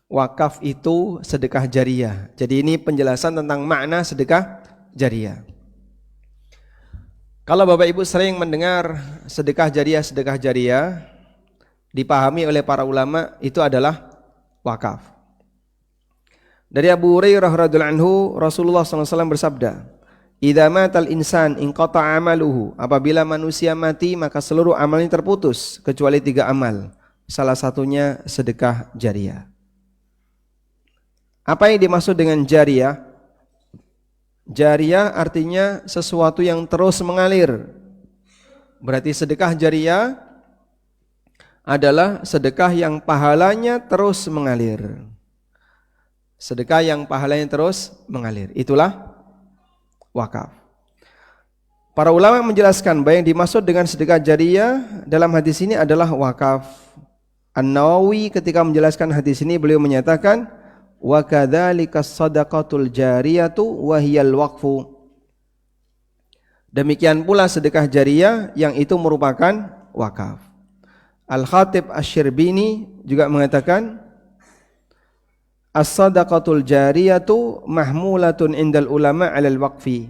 wakaf itu sedekah jariyah. Jadi ini penjelasan tentang makna sedekah jariyah. Kalau Bapak Ibu sering mendengar sedekah jariyah dipahami oleh para ulama itu adalah wakaf. Dari Abu Hurairah radhiyallahu anhu, Rasulullah SAW bersabda, "Idza matal insan inqata'a amaluhu." Apabila manusia mati maka seluruh amalnya terputus kecuali 3 amal. Salah satunya sedekah jariyah. Apa yang dimaksud dengan jariyah? Jariyah artinya sesuatu yang terus mengalir. Berarti sedekah jariyah adalah sedekah yang pahalanya terus mengalir. Sedekah yang pahalanya terus mengalir. Itulah wakaf. Para ulama menjelaskan bahwa yang dimaksud dengan sedekah jariyah dalam hadis ini adalah wakaf. An-Nawawi ketika menjelaskan hadis ini beliau menyatakan, wa kadzalika shadaqatul jariyatu wa hiyal waqfu. Demikian pula sedekah jariyah yang itu merupakan wakaf. Al-Khatib Asy-Syirbini juga mengatakan, as-sadaqatul jariyatu mahmulatun indal ulama 'alal waqfi.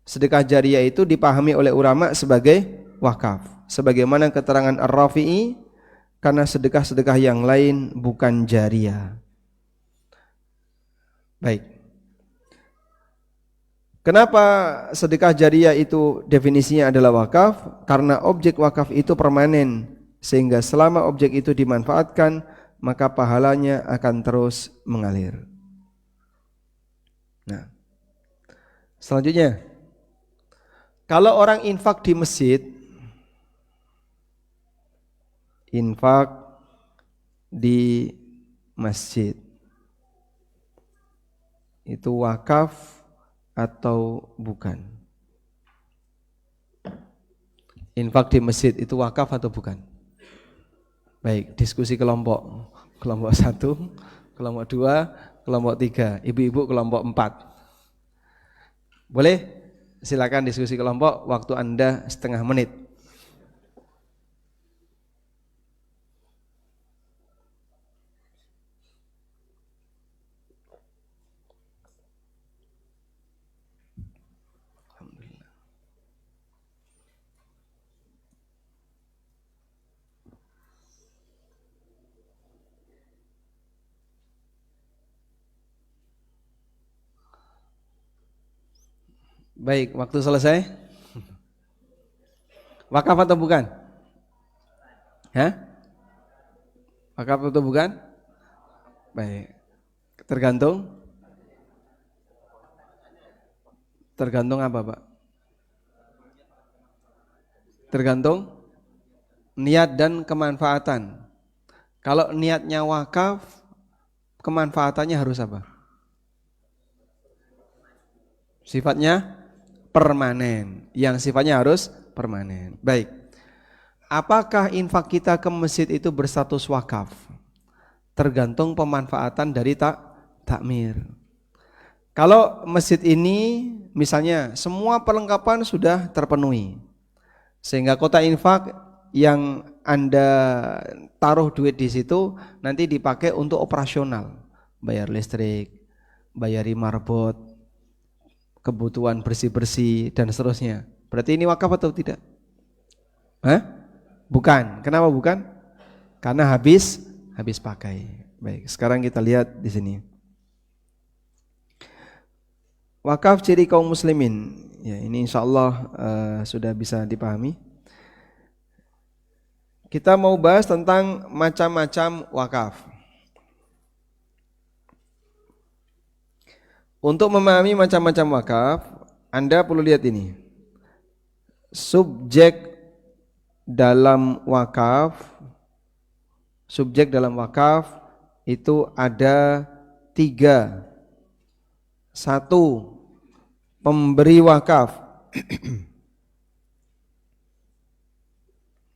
Sedekah jariyah itu dipahami oleh ulama sebagai wakaf. Sebagaimana keterangan Ar-Rafi'i, karena sedekah-sedekah yang lain bukan jariyah. Baik. Kenapa sedekah jariyah itu definisinya adalah wakaf? Karena objek wakaf itu permanen, sehingga selama objek itu dimanfaatkan, maka pahalanya akan terus mengalir. Nah, selanjutnya, kalau orang infak di masjid, infak di masjid itu wakaf atau bukan? Infak di masjid itu wakaf atau bukan? Baik, diskusi kelompok. Kelompok 1, kelompok 2, kelompok 3, ibu-ibu kelompok 4. Boleh? Silakan diskusi kelompok, waktu Anda setengah menit. Baik, waktu selesai. Wakaf atau bukan? Hah? Wakaf atau bukan? Baik. Tergantung? Tergantung apa, Pak? Tergantung niat dan kemanfaatan. Kalau niatnya wakaf, kemanfaatannya harus apa? Sifatnya permanen. Yang sifatnya harus permanen. Baik. Apakah infak kita ke masjid itu berstatus wakaf? Tergantung pemanfaatan dari takmir. Kalau masjid ini misalnya semua perlengkapan sudah terpenuhi, sehingga kota infak yang Anda taruh duit di situ nanti dipakai untuk operasional, bayar listrik, bayari marbot, kebutuhan bersih-bersih dan seterusnya. Berarti ini wakaf atau tidak? Hah? Bukan. Kenapa bukan? Karena habis pakai. Baik, sekarang kita lihat di sini. Wakaf ciri kaum muslimin. Ya, ini insyaallah sudah bisa dipahami. Kita mau bahas tentang macam-macam wakaf. Untuk memahami macam-macam wakaf, Anda perlu lihat ini. Subjek dalam wakaf itu ada 3. 1, pemberi wakaf.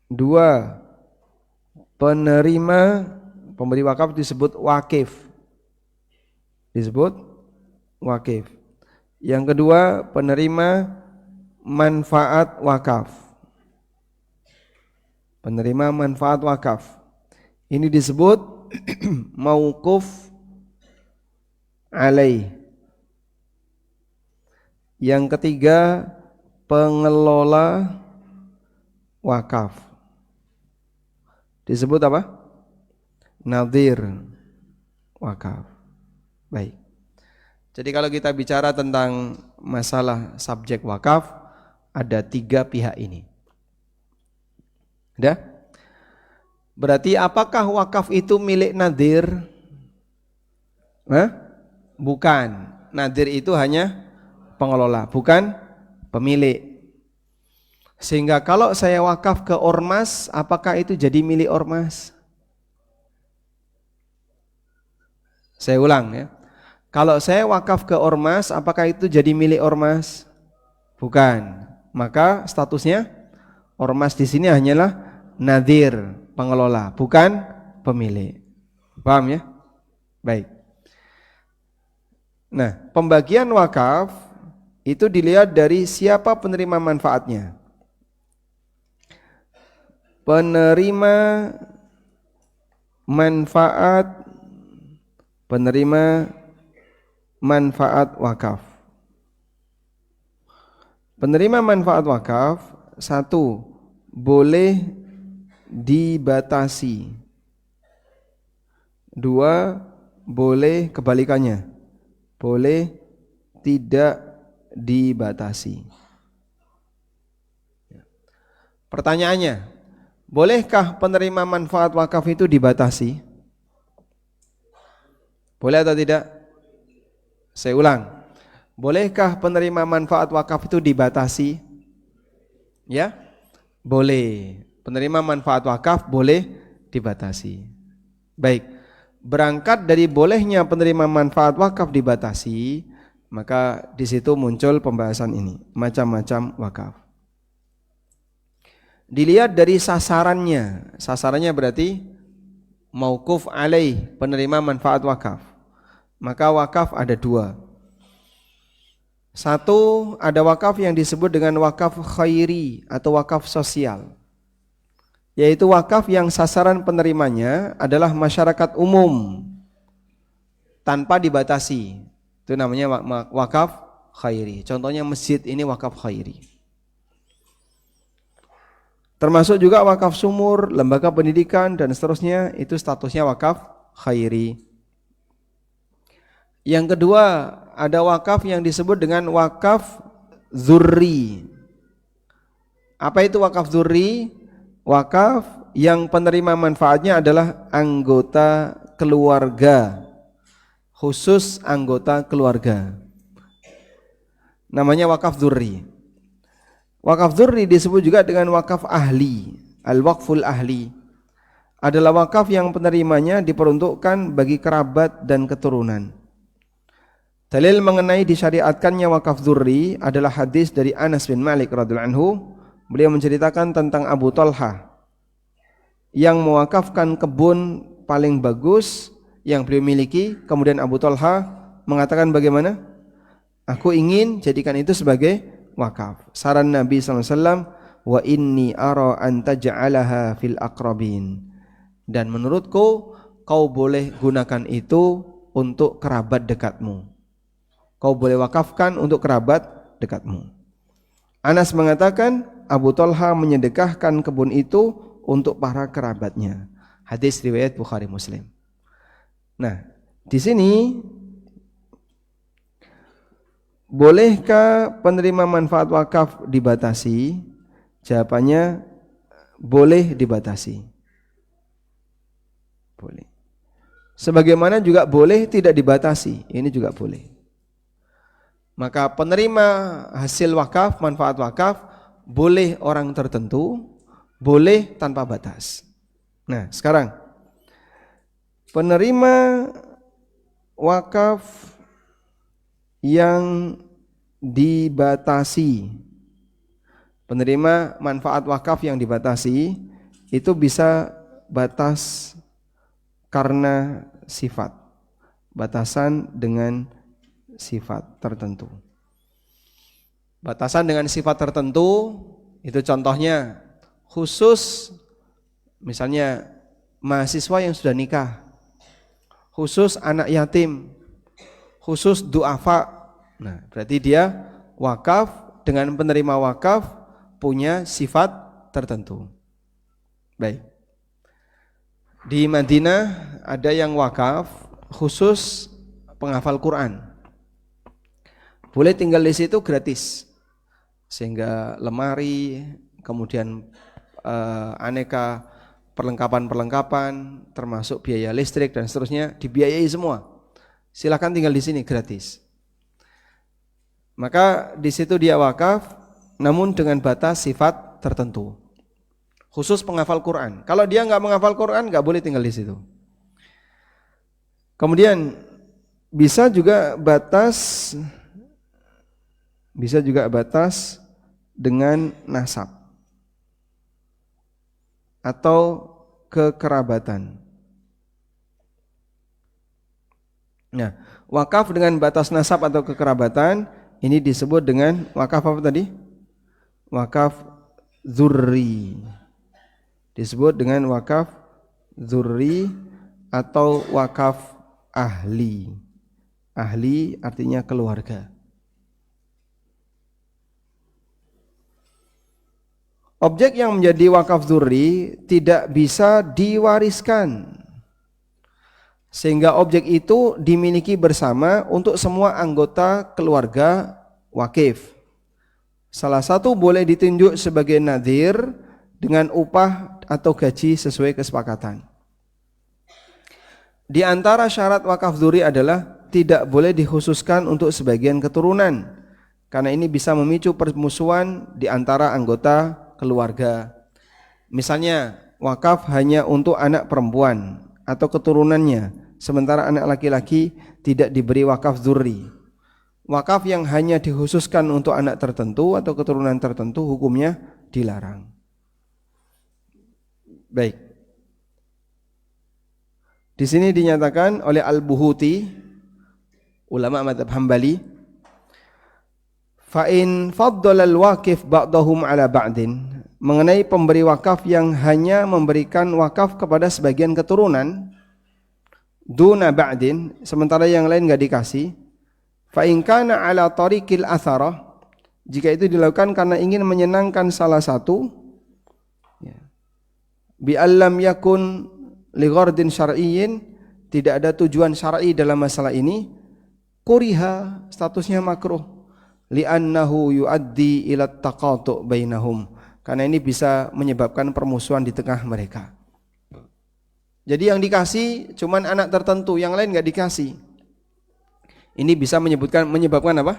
2, pemberi wakaf disebut wakif. Yang kedua, penerima manfaat wakaf. Ini disebut mauquf alaih. Yang ketiga, pengelola wakaf. Disebut apa? Nadhir wakaf. Baik. Jadi kalau kita bicara tentang masalah subjek wakaf, ada 3 pihak ini. Ada? Berarti apakah wakaf itu milik nadhir? Bukan. Nadhir itu hanya pengelola, bukan pemilik. Sehingga kalau saya wakaf ke ormas, apakah itu jadi milik ormas? Saya ulang ya. Kalau saya wakaf ke ormas, apakah itu jadi milik ormas? Bukan. Maka statusnya ormas di sini hanyalah nadhir, pengelola, bukan pemilik. Paham ya? Baik. Nah, pembagian wakaf itu dilihat dari siapa penerima manfaatnya. Penerima manfaat wakaf. Penerima manfaat wakaf, 1, boleh dibatasi. 2, boleh kebalikannya, boleh tidak dibatasi. Pertanyaannya, bolehkah penerima manfaat wakaf itu dibatasi? Boleh atau tidak? Saya ulang. Bolehkah penerima manfaat wakaf itu dibatasi? Ya? Boleh. Penerima manfaat wakaf boleh dibatasi. Baik, berangkat dari bolehnya penerima manfaat wakaf dibatasi, maka di situ muncul pembahasan ini, macam-macam wakaf. Dilihat dari sasarannya. Sasarannya berarti mauquf alaih, penerima manfaat wakaf. Maka wakaf ada dua. Satu, ada wakaf yang disebut dengan wakaf khairi atau wakaf sosial, yaitu wakaf yang sasaran penerimanya adalah masyarakat umum tanpa dibatasi. Itu namanya wakaf khairi. Contohnya masjid ini wakaf khairi. Termasuk juga wakaf sumur, lembaga pendidikan dan seterusnya, itu statusnya wakaf khairi. Yang kedua, ada wakaf yang disebut dengan wakaf dzurri. Apa itu wakaf dzurri? Wakaf yang penerima manfaatnya adalah anggota keluarga, khusus anggota keluarga. Namanya wakaf dzurri. Wakaf dzurri disebut juga dengan wakaf ahli. Al-waqful ahli adalah wakaf yang penerimanya diperuntukkan bagi kerabat dan keturunan. Dalil mengenai disyariatkannya wakaf dzurri adalah hadis dari Anas bin Malik radhiyallahu anhu. Beliau menceritakan tentang Abu Talha yang mewakafkan kebun paling bagus yang beliau miliki. Kemudian Abu Talha mengatakan bagaimana? Aku ingin jadikan itu sebagai wakaf. Saran Nabi SAW, wa inni ara an taj'alaha fil aqrabin. Dan menurutku kau boleh gunakan itu untuk kerabat dekatmu. Kau boleh wakafkan untuk kerabat dekatmu. Anas mengatakan Abu Talha menyedekahkan kebun itu untuk para kerabatnya. Hadis riwayat Bukhari Muslim. Nah, di sini bolehkah penerima manfaat wakaf dibatasi? Jawabannya boleh dibatasi. Boleh. Sebagaimana juga boleh tidak dibatasi. Ini juga boleh. Maka penerima hasil wakaf, manfaat wakaf, boleh orang tertentu, boleh tanpa batas. Nah, sekarang penerima wakaf yang dibatasi, penerima manfaat wakaf yang dibatasi, itu bisa batas karena sifat, batasan dengan sifat tertentu. Batasan dengan sifat tertentu itu contohnya khusus, misalnya mahasiswa yang sudah nikah, khusus anak yatim, khusus du'afa. Nah, berarti dia wakaf dengan penerima wakaf punya sifat tertentu. Baik. Di Madinah ada yang wakaf khusus penghafal Quran. Boleh tinggal di situ gratis, sehingga lemari, kemudian aneka perlengkapan-perlengkapan, termasuk biaya listrik dan seterusnya dibiayai semua. Silakan tinggal di sini gratis. Maka di situ dia wakaf, namun dengan batas sifat tertentu. Khusus penghafal Quran. Kalau dia nggak menghafal Quran, nggak boleh tinggal di situ. Kemudian bisa juga batas dengan nasab atau kekerabatan. Nah, wakaf dengan batas nasab atau kekerabatan ini disebut dengan wakaf apa tadi? Wakaf dzurri. Disebut dengan wakaf dzurri atau wakaf ahli. Ahli artinya keluarga. Objek yang menjadi wakaf dzurri tidak bisa diwariskan, sehingga objek itu dimiliki bersama untuk semua anggota keluarga wakif. Salah satu boleh ditunjuk sebagai nadhir dengan upah atau gaji sesuai kesepakatan. Di antara syarat wakaf dzurri adalah tidak boleh dikhususkan untuk sebagian keturunan, karena ini bisa memicu permusuhan di antara anggota keluarga. Misalnya wakaf hanya untuk anak perempuan atau keturunannya, sementara anak laki-laki tidak diberi wakaf dzurri. Wakaf yang hanya dikhususkan untuk anak tertentu atau keturunan tertentu hukumnya dilarang. Baik. Di sini dinyatakan oleh Al-Buhuti, ulama mazhab Hambali, fa in faddala al-waqif ba'dahum ala ba'din, mengenai pemberi wakaf yang hanya memberikan wakaf kepada sebagian keturunan, duna ba'din, sementara yang lain enggak dikasih, fa in kana ala tariqil atharah, jika itu dilakukan karena ingin menyenangkan salah satu, ya, bi allam yakun li ghardin syar'iyyin, tidak ada tujuan syar'i dalam masalah ini, kuriha, statusnya makruh, li'annahu yuaddi ila taqatu' bainahum, karena ini bisa menyebabkan permusuhan di tengah mereka. Jadi yang dikasih cuman anak tertentu, yang lain enggak dikasih. Ini bisa menyebabkan apa?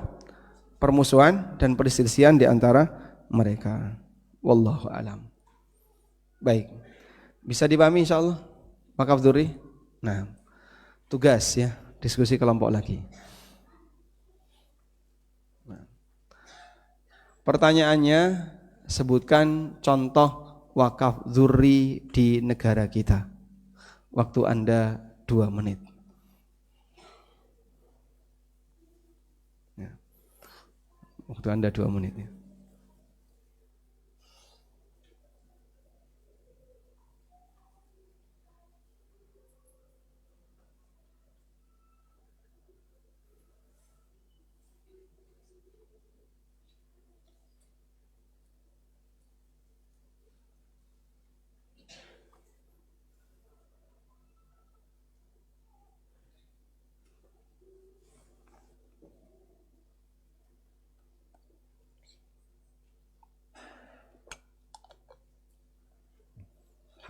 Permusuhan dan perselisihan di antara mereka. Wallahu alam. Baik. Bisa dipahami insyaallah wakaf dzurri? Nah, tugas ya, diskusi kelompok lagi. Nah, pertanyaannya, sebutkan contoh wakaf dzurri di negara kita. Waktu Anda 2 menit. Ya. Waktu Anda 2 menit ya.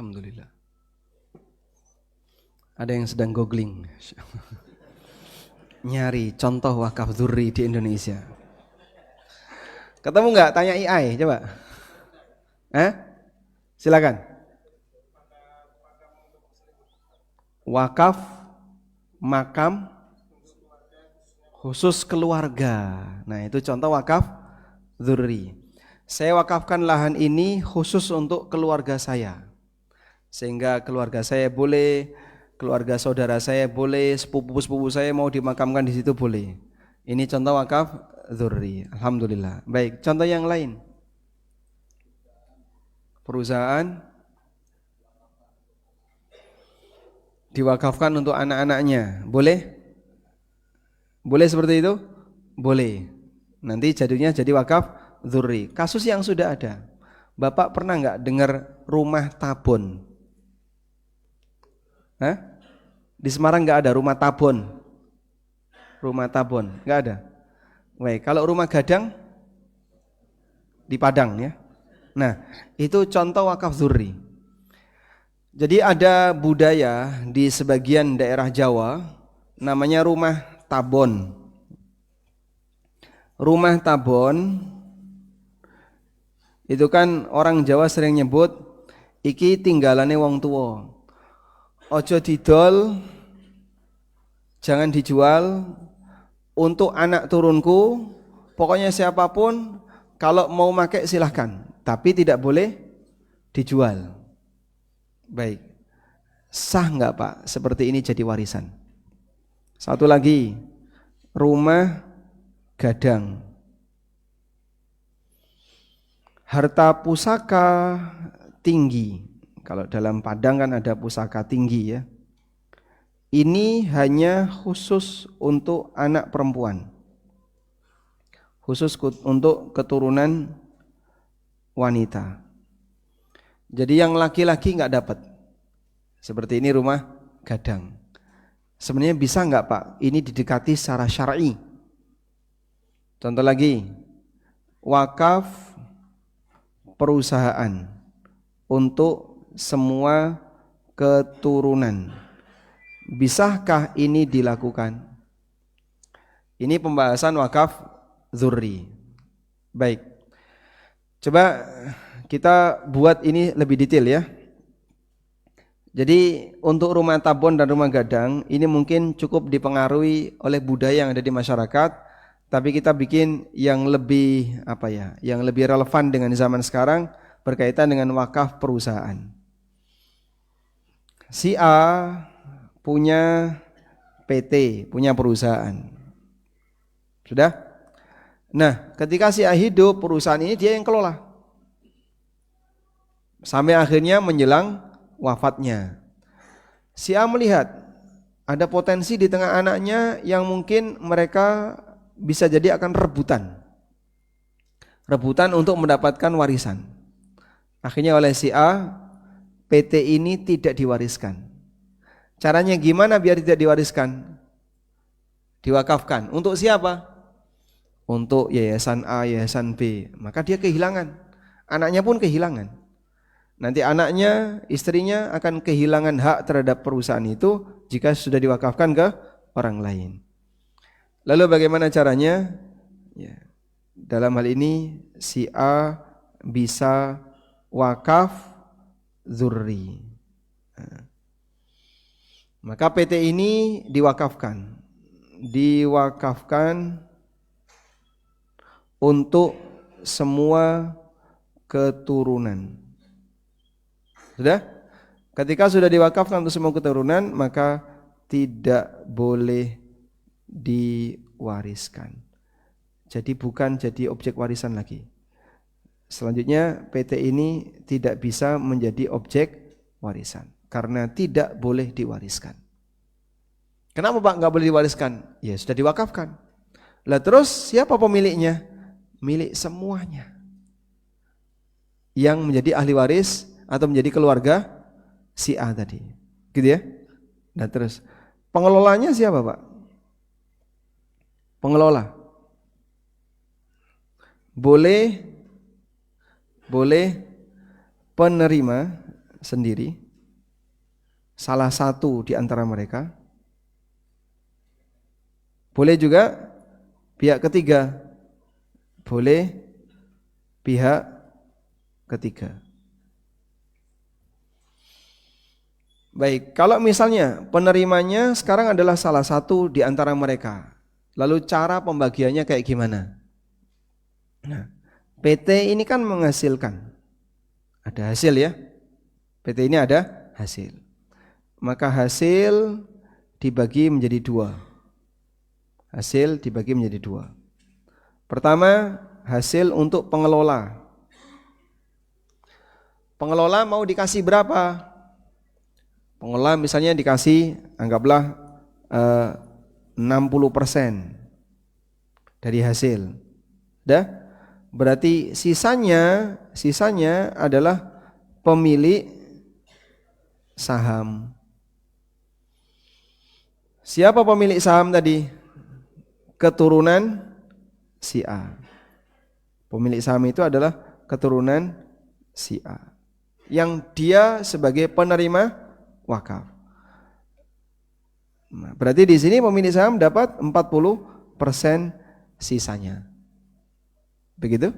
Alhamdulillah. Ada yang sedang googling, nyari contoh wakaf dzurri di Indonesia. Ketemu nggak? Tanya AI coba. Silakan. Wakaf makam khusus keluarga. Nah, itu contoh wakaf dzurri. Saya wakafkan lahan ini khusus untuk keluarga saya, sehingga keluarga saya boleh, keluarga saudara saya boleh, sepupu-sepupu saya mau dimakamkan di situ boleh. Ini contoh wakaf dzurri. Alhamdulillah. Baik, contoh yang lain. Perusahaan diwakafkan untuk anak-anaknya, boleh? Boleh seperti itu? Boleh. Nanti jadinya jadi wakaf dzurri. Kasus yang sudah ada. Bapak pernah enggak dengar rumah tabon? Di Semarang enggak ada rumah tabon. Rumah tabon, enggak ada. Baik, kalau rumah gadang di Padang ya. Nah, itu contoh wakaf dzurri. Jadi ada budaya di sebagian daerah Jawa namanya rumah tabon. Rumah tabon itu kan orang Jawa sering nyebut iki tinggalane wong tua. Ojo didol, jangan dijual, untuk anak turunku, pokoknya siapapun kalau mau pakai silahkan, tapi tidak boleh dijual. Baik, sah nggak Pak seperti ini jadi warisan? Satu lagi, rumah gadang, harta pusaka tinggi. Kalau dalam Padang kan ada pusaka tinggi ya. Ini hanya khusus untuk anak perempuan, khusus untuk keturunan wanita. Jadi yang laki-laki nggak dapat. Seperti ini rumah gadang. Sebenarnya bisa nggak Pak? Ini didekati secara syar'i. Contoh lagi, wakaf perusahaan untuk semua keturunan. Bisakah ini dilakukan? Ini pembahasan wakaf dzurri. Baik. Coba kita buat ini lebih detail ya. Jadi untuk rumah tabon dan rumah gadang ini mungkin cukup dipengaruhi oleh budaya yang ada di masyarakat, tapi kita bikin yang lebih apa ya, yang lebih relevan dengan zaman sekarang berkaitan dengan wakaf perusahaan. Si A punya PT, punya perusahaan. Sudah? Nah, ketika si A hidup, perusahaan ini dia yang kelola. Sampai akhirnya menjelang wafatnya. Si A melihat ada potensi di tengah anaknya yang mungkin mereka bisa jadi akan rebutan. Rebutan untuk mendapatkan warisan. Akhirnya oleh si A, PT ini tidak diwariskan. Caranya gimana biar tidak diwariskan? Diwakafkan. Untuk siapa? Untuk yayasan A, yayasan B. Maka dia kehilangan. Anaknya pun kehilangan. Nanti anaknya, istrinya akan kehilangan hak terhadap perusahaan itu jika sudah diwakafkan ke orang lain. Lalu bagaimana caranya? Ya, dalam hal ini si A bisa wakaf dzurri. Maka PT ini diwakafkan. Diwakafkan untuk semua keturunan. Sudah? Ketika sudah diwakafkan untuk semua keturunan, maka tidak boleh diwariskan. Jadi bukan jadi objek warisan lagi. Selanjutnya PT ini tidak bisa menjadi objek warisan karena tidak boleh diwariskan. Kenapa Pak nggak boleh diwariskan? Ya sudah diwakafkan. Lah terus siapa pemiliknya? Milik semuanya. Yang menjadi ahli waris atau menjadi keluarga si A tadi. Gitu ya. Nah terus pengelolanya siapa Pak? Pengelola. Boleh penerima sendiri, salah satu di antara mereka. Boleh juga pihak ketiga. Boleh pihak ketiga. Baik, kalau misalnya penerimanya sekarang adalah salah satu di antara mereka, lalu cara pembagiannya kayak gimana? Nah, PT ini kan menghasilkan, ada hasil ya. PT ini ada hasil, maka hasil dibagi menjadi dua. Hasil dibagi menjadi dua. Pertama, hasil untuk pengelola. Pengelola mau dikasih berapa? Pengelola misalnya dikasih anggaplah 60% dari hasil. Dah? Berarti sisanya adalah pemilik saham. Siapa pemilik saham tadi? Keturunan si A. Pemilik saham itu adalah keturunan si A. Yang dia sebagai penerima wakaf. Nah, berarti di sini pemilik saham dapat 40% sisanya. Begitu?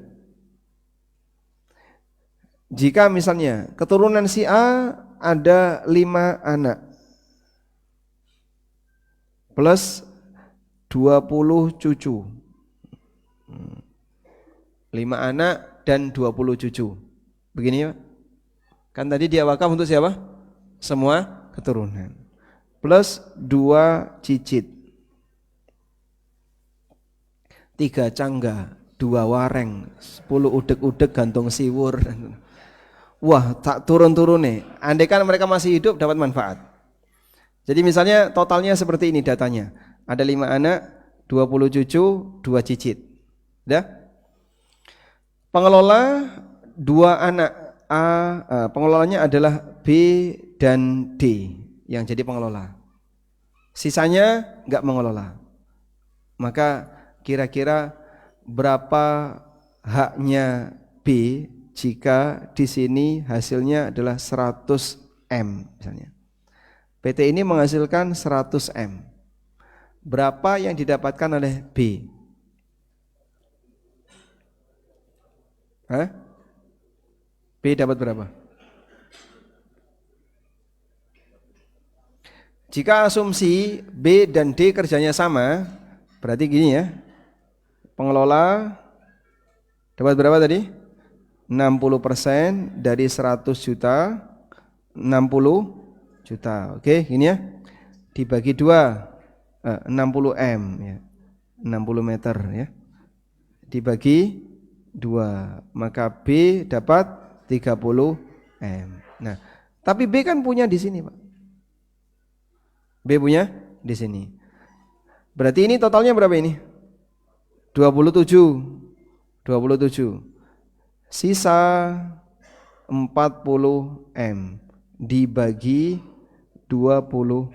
Jika misalnya keturunan si A ada 5 anak plus 20 cucu. 5 anak dan 20 cucu. Begini ya. Kan tadi dia wakaf untuk siapa? Semua keturunan. Plus 2 cicit. 3 cangga, 2 wareng, 10 udeg-udeg gantung siwur. Wah, tak turun-turun nih. Andai kan mereka masih hidup dapat manfaat. Jadi misalnya totalnya seperti ini datanya. Ada 5 anak, 20 cucu, 2 cicit. Udah? Pengelola 2 anak pengelolanya adalah B dan D yang jadi pengelola. Sisanya enggak mengelola. Maka kira-kira berapa haknya B jika di sini hasilnya adalah 100 M misalnya. PT ini menghasilkan 100 M. Berapa yang didapatkan oleh B? B dapat berapa? Jika asumsi B dan D kerjanya sama, berarti gini ya. Pengelola dapat berapa tadi? 60% dari 100 juta, 60 juta. Oke, gini ya. Dibagi 2, 60 M ya. 60 meter ya. Dibagi 2, maka B dapat 30 M. Nah, tapi B kan punya di sini, Pak. B punya di sini. Berarti ini totalnya berapa ini? 27. 27. Sisa 40 M dibagi 27.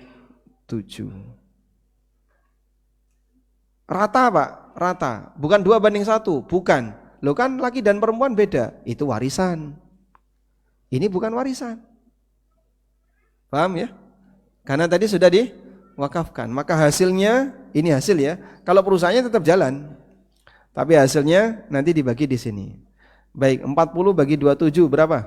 Rata, Pak, rata. Bukan 2:1, bukan. Loh kan laki dan perempuan beda. Itu warisan. Ini bukan warisan. Paham ya? Karena tadi sudah diwakafkan. Maka hasilnya, ini hasil ya. Kalau perusahaannya tetap jalan. Tapi hasilnya nanti dibagi di sini. Baik, 40 bagi 27 berapa?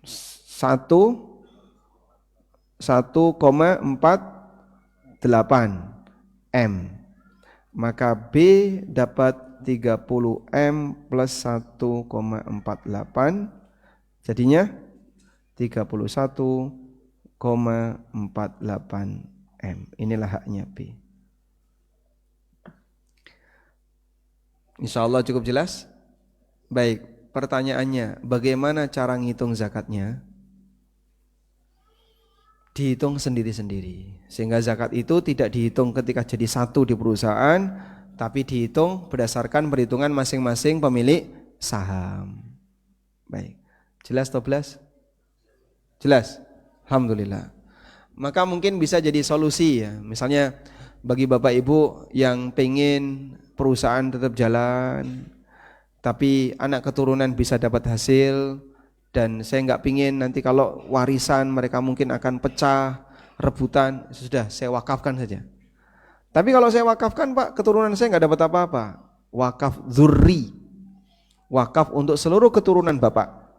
1,48 M. Maka B dapat 30 M plus 1,48. Jadinya 31,48 M. Inilah haknya B. Insya Allah cukup jelas? Baik, pertanyaannya, bagaimana cara ngitung zakatnya? Dihitung sendiri-sendiri. Sehingga zakat itu tidak dihitung ketika jadi satu di perusahaan, tapi dihitung berdasarkan perhitungan masing-masing pemilik saham. Baik, jelas atau belas? Jelas? Alhamdulillah. Maka mungkin bisa jadi solusi ya. Misalnya bagi Bapak Ibu yang pengen perusahaan tetap jalan, tapi anak keturunan bisa dapat hasil, dan saya nggak pingin nanti kalau warisan mereka mungkin akan pecah, rebutan, sudah saya wakafkan saja. Tapi kalau saya wakafkan, Pak, keturunan saya nggak dapat apa-apa. Wakaf dzurri, wakaf untuk seluruh keturunan Bapak.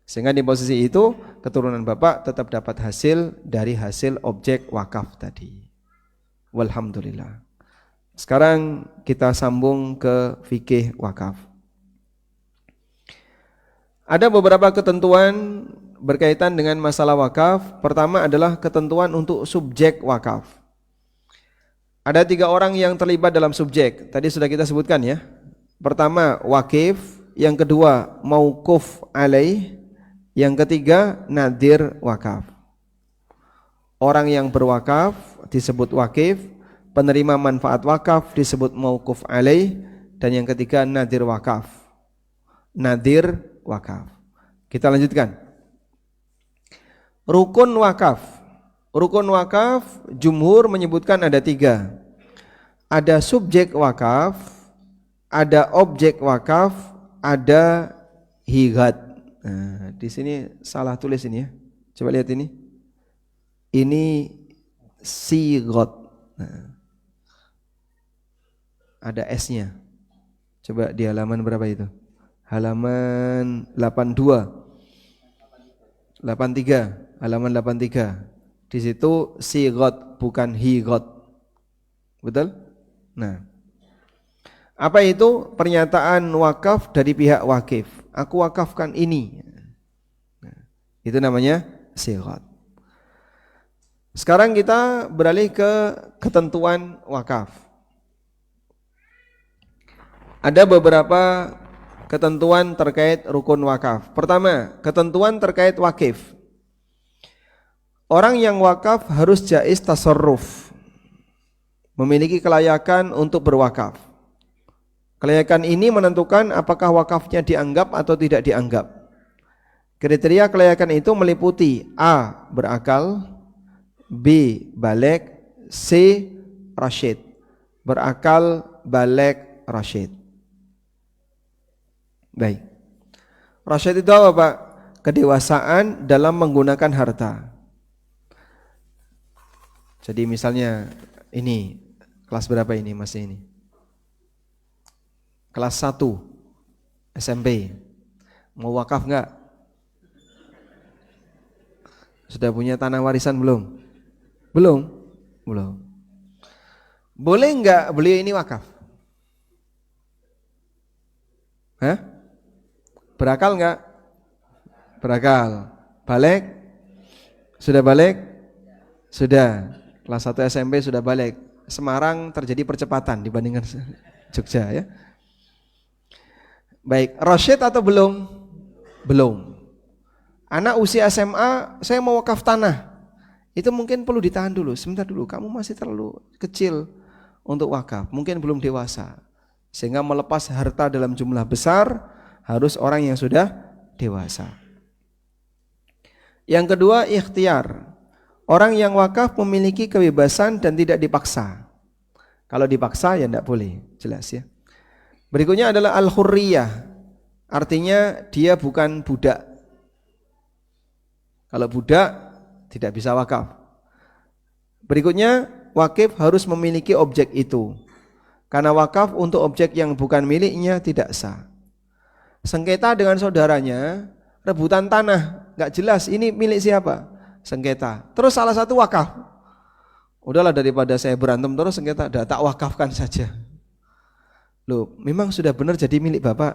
Sehingga di posisi itu keturunan Bapak tetap dapat hasil dari hasil objek wakaf tadi. Walhamdulillah. Sekarang kita sambung ke fikih wakaf. Ada beberapa ketentuan berkaitan dengan masalah wakaf. Pertama adalah ketentuan untuk subjek wakaf. Ada 3 orang yang terlibat dalam subjek. Tadi sudah kita sebutkan ya. Pertama wakif, yang kedua mauquf alaih, yang ketiga nadir wakaf. Orang yang berwakaf disebut wakif, penerima manfaat wakaf disebut mauquf alaih, dan yang ketiga nadir wakaf. Nadir wakaf. Kita lanjutkan. Rukun wakaf. Rukun wakaf jumhur menyebutkan ada 3. Ada subjek wakaf, ada objek wakaf, ada higat. Nah, di sini salah tulis ini ya. Coba lihat ini. Ini sigot. Nah, ada S-nya. Coba di halaman berapa itu? Halaman 82, 83, halaman 83. Di situ sigot bukan higot. Betul? Nah, apa itu? Pernyataan wakaf dari pihak wakif. Aku wakafkan ini. Nah, itu namanya sigot. Sekarang kita beralih ke ketentuan wakaf. Ada beberapa ketentuan terkait rukun wakaf. Pertama, ketentuan terkait wakif. Orang yang wakaf harus jaiz tasarruf, memiliki kelayakan untuk berwakaf. Kelayakan ini menentukan apakah wakafnya dianggap atau tidak dianggap. Kriteria kelayakan itu meliputi A. berakal, B. baligh, C. rasyid. Berakal, baligh, rasyid. Baik. Rasyid itu apa, Pak? Kedewasaan dalam menggunakan harta. Jadi misalnya ini kelas berapa ini masih ini? Kelas 1 SMP. Mau wakaf enggak? Sudah punya tanah warisan belum? Belum? Belum. Boleh enggak beliau ini wakaf? Hah? Berakal enggak? Berakal. Balik? Sudah balik? Sudah. Kelas 1 SMP sudah balik. Semarang terjadi percepatan dibandingkan Jogja ya. Baik, rasyid atau belum? Belum. Anak usia SMA, saya mau wakaf tanah. Itu mungkin perlu ditahan dulu. Sebentar dulu, kamu masih terlalu kecil untuk wakaf. Mungkin belum dewasa. Sehingga melepas harta dalam jumlah besar harus orang yang sudah dewasa. Yang kedua, ikhtiar. Orang yang wakaf memiliki kebebasan dan tidak dipaksa. Kalau dipaksa ya tidak boleh, jelas ya. Berikutnya adalah al-hurriyah. Artinya dia bukan budak. Kalau budak tidak bisa wakaf. Berikutnya, wakif harus memiliki objek itu. Karena wakaf untuk objek yang bukan miliknya tidak sah. Sengketa dengan saudaranya, rebutan tanah, nggak jelas ini milik siapa. Sengketa. Terus salah satu wakaf. Udahlah daripada saya berantem terus sengketa, dah tak wakafkan saja. Loh, memang sudah benar jadi milik Bapak?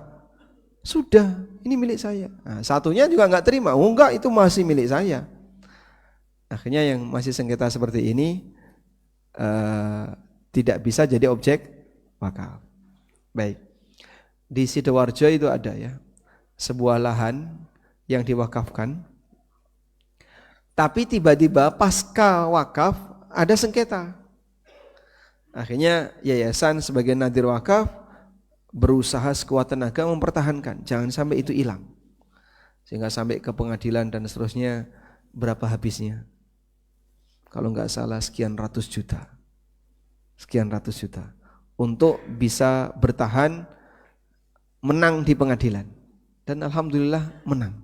Sudah, ini milik saya. Nah, satunya juga nggak terima. Oh enggak, itu masih milik saya. Akhirnya yang masih sengketa seperti ini tidak bisa jadi objek wakaf. Baik. Di Sidoarjo itu ada ya, sebuah lahan yang diwakafkan. Tapi tiba-tiba pasca wakaf ada sengketa. Akhirnya yayasan sebagai nadir wakaf berusaha sekuat tenaga mempertahankan, jangan sampai itu hilang. Sehingga sampai ke pengadilan dan seterusnya, berapa habisnya? Kalau nggak salah sekian ratus juta. Sekian ratus juta. Untuk bisa bertahan menang di pengadilan. Dan alhamdulillah menang.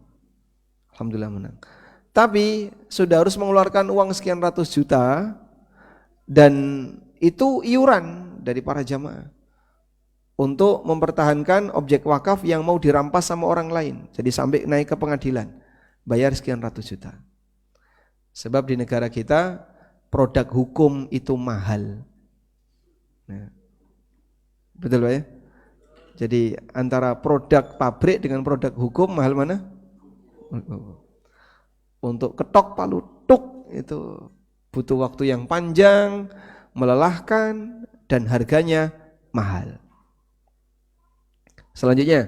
Alhamdulillah menang. Tapi sudah harus mengeluarkan uang sekian ratus juta dan itu iuran dari para jamaah untuk mempertahankan objek wakaf yang mau dirampas sama orang lain. Jadi sampai naik ke pengadilan, bayar sekian ratus juta. Sebab di negara kita produk hukum itu mahal. Nah, betul Pak ya? Jadi antara produk pabrik dengan produk hukum mahal mana? Untuk ketok palu tuk itu butuh waktu yang panjang, melelahkan dan harganya mahal. Selanjutnya,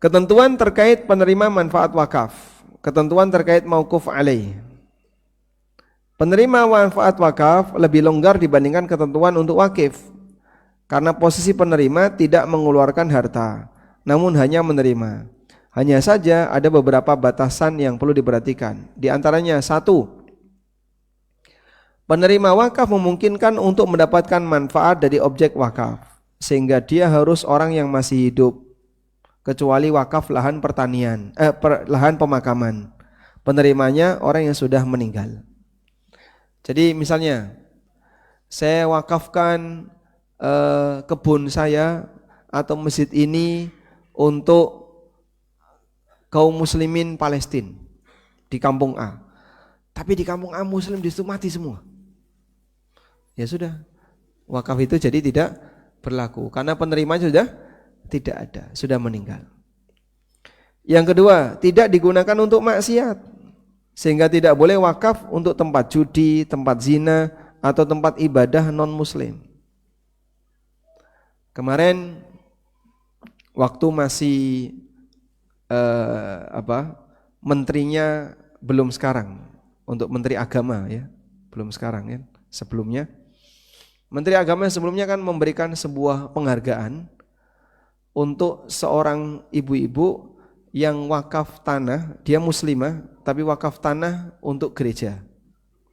ketentuan terkait penerima manfaat wakaf, ketentuan terkait mauquf alaih. Penerima manfaat wakaf lebih longgar dibandingkan ketentuan untuk wakif. Karena posisi penerima tidak mengeluarkan harta, namun hanya menerima. Hanya saja ada beberapa batasan yang perlu diperhatikan. Di antaranya 1, penerima wakaf memungkinkan untuk mendapatkan manfaat dari objek wakaf, sehingga dia harus orang yang masih hidup, kecuali wakaf lahan pertanian, lahan pemakaman. Penerimanya orang yang sudah meninggal. Jadi misalnya saya wakafkan kebun saya atau masjid ini untuk kaum muslimin Palestina di kampung A. Tapi di kampung A muslim disitu mati semua. Ya sudah, wakaf itu jadi tidak berlaku karena penerimanya sudah tidak ada, sudah meninggal. Yang kedua, tidak digunakan untuk maksiat, sehingga tidak boleh wakaf untuk tempat judi, tempat zina, atau tempat ibadah non muslim. Kemarin waktu masih menterinya belum sekarang, untuk menteri agama ya, belum sekarang ya. Sebelumnya menteri agama sebelumnya kan memberikan sebuah penghargaan untuk seorang ibu-ibu yang wakaf tanah, dia muslimah tapi wakaf tanah untuk gereja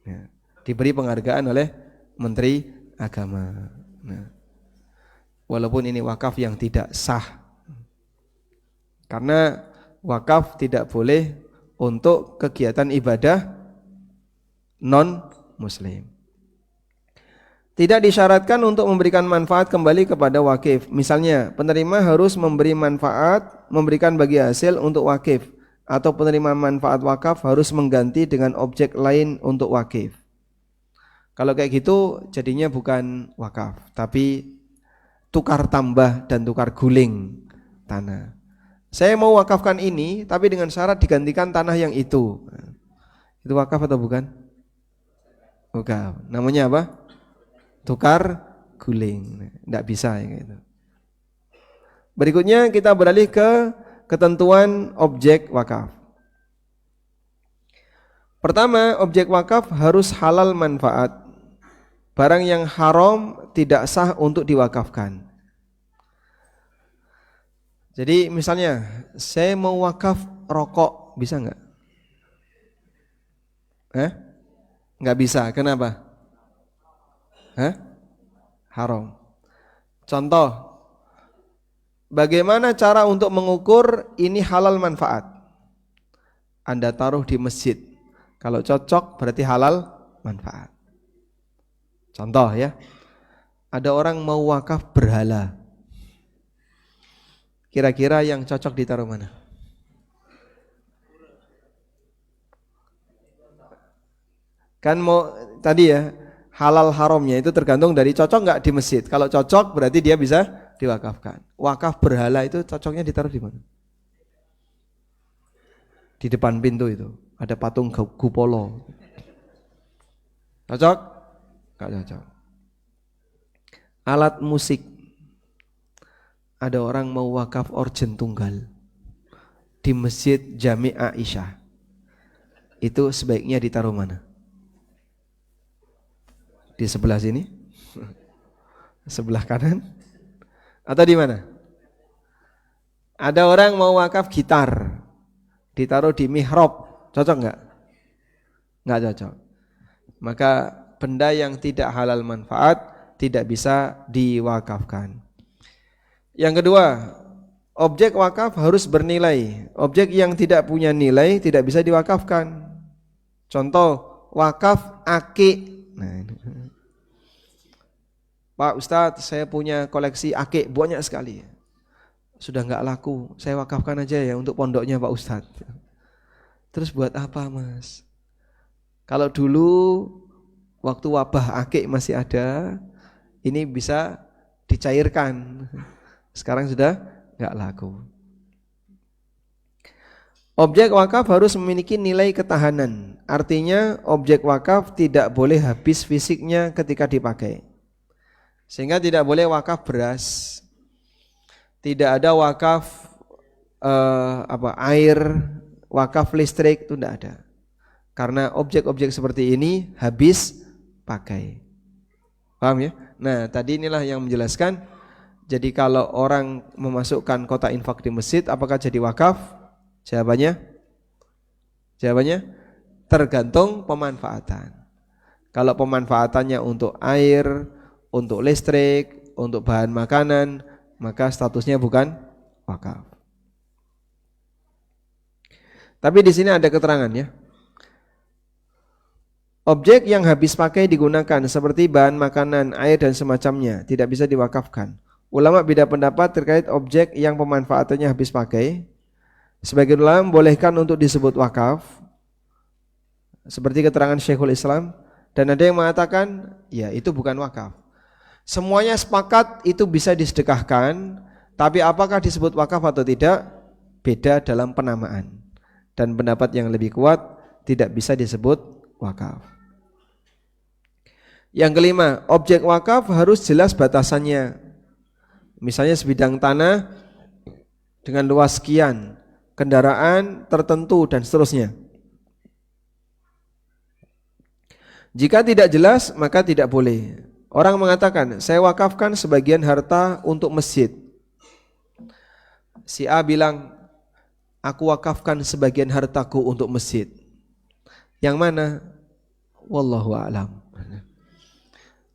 ya, diberi penghargaan oleh menteri agama. Nah, walaupun ini wakaf yang tidak sah, karena wakaf tidak boleh untuk kegiatan ibadah non muslim. Tidak disyaratkan untuk memberikan manfaat kembali kepada wakif. Misalnya, penerima harus memberi manfaat, memberikan bagi hasil untuk wakif atau penerima manfaat wakaf harus mengganti dengan objek lain untuk wakif. Kalau kayak gitu jadinya bukan wakaf, tapi tukar tambah dan tukar guling tanah. Saya mau wakafkan ini, tapi dengan syarat digantikan tanah yang itu. Itu wakaf atau bukan? Wakaf. Namanya apa? Tukar guling. Tidak bisa ya gitu. Berikutnya kita beralih ke ketentuan objek wakaf. Pertama, objek wakaf harus halal manfaat. Barang yang haram tidak sah untuk diwakafkan. Jadi misalnya saya mau wakaf rokok, bisa nggak? Nggak bisa. Kenapa? Haram. Contoh, bagaimana cara untuk mengukur ini halal manfaat? Anda taruh di masjid. Kalau cocok berarti halal manfaat. Contoh ya, ada orang mau wakaf berhala. Kira-kira yang cocok ditaruh mana? Kan mau tadi ya, halal haramnya itu tergantung dari cocok nggak di masjid. Kalau cocok berarti dia bisa diwakafkan. Wakaf berhala itu cocoknya ditaruh di mana? Di depan pintu itu ada patung Gupolo. Cocok? Nggak cocok. Alat musik. Ada orang mau wakaf organ tunggal di Masjid Jami' Aisyah. Itu sebaiknya ditaruh mana? Di sebelah sini? Sebelah kanan? Atau di mana? Ada orang mau wakaf gitar, ditaruh di mihrab, cocok nggak? Nggak cocok. Maka benda yang tidak halal manfaat tidak bisa diwakafkan. Yang kedua, objek wakaf harus bernilai. Objek yang tidak punya nilai tidak bisa diwakafkan. Contoh, wakaf akik. Nah, Pak Ustadz, saya punya koleksi akik banyak sekali. Sudah nggak laku, saya wakafkan aja ya untuk pondoknya Pak Ustadz. Terus buat apa Mas? Kalau dulu waktu wabah akik masih ada, ini bisa dicairkan. Sekarang sudah nggak laku. Objek wakaf harus memiliki nilai ketahanan. Artinya objek wakaf tidak boleh habis fisiknya ketika dipakai. Sehingga tidak boleh wakaf beras. Tidak ada wakaf air, wakaf listrik, itu tidak ada. Karena objek-objek seperti ini habis pakai. Paham ya? Nah, tadi inilah yang menjelaskan. Jadi kalau orang memasukkan kotak infak di masjid, apakah jadi wakaf? Jawabannya tergantung pemanfaatan. Kalau pemanfaatannya untuk air, untuk listrik, untuk bahan makanan, maka statusnya bukan wakaf. Tapi di sini ada keterangan ya. Objek yang habis pakai digunakan seperti bahan makanan, air dan semacamnya tidak bisa diwakafkan. Ulama beda pendapat terkait objek yang pemanfaatannya habis pakai. Sebagian ulama membolehkan untuk disebut wakaf, seperti keterangan Syekhul Islam, dan ada yang mengatakan ya itu bukan wakaf. Semuanya sepakat itu bisa disedekahkan, tapi apakah disebut wakaf atau tidak beda dalam penamaan. Dan pendapat yang lebih kuat tidak bisa disebut wakaf. Yang kelima, objek wakaf harus jelas batasannya. Misalnya sebidang tanah dengan luas sekian, kendaraan tertentu dan seterusnya. Jika tidak jelas maka tidak boleh. Orang mengatakan, saya wakafkan sebagian harta untuk masjid. Si A bilang, aku wakafkan sebagian hartaku untuk masjid. Yang mana? Wallahu a'lam.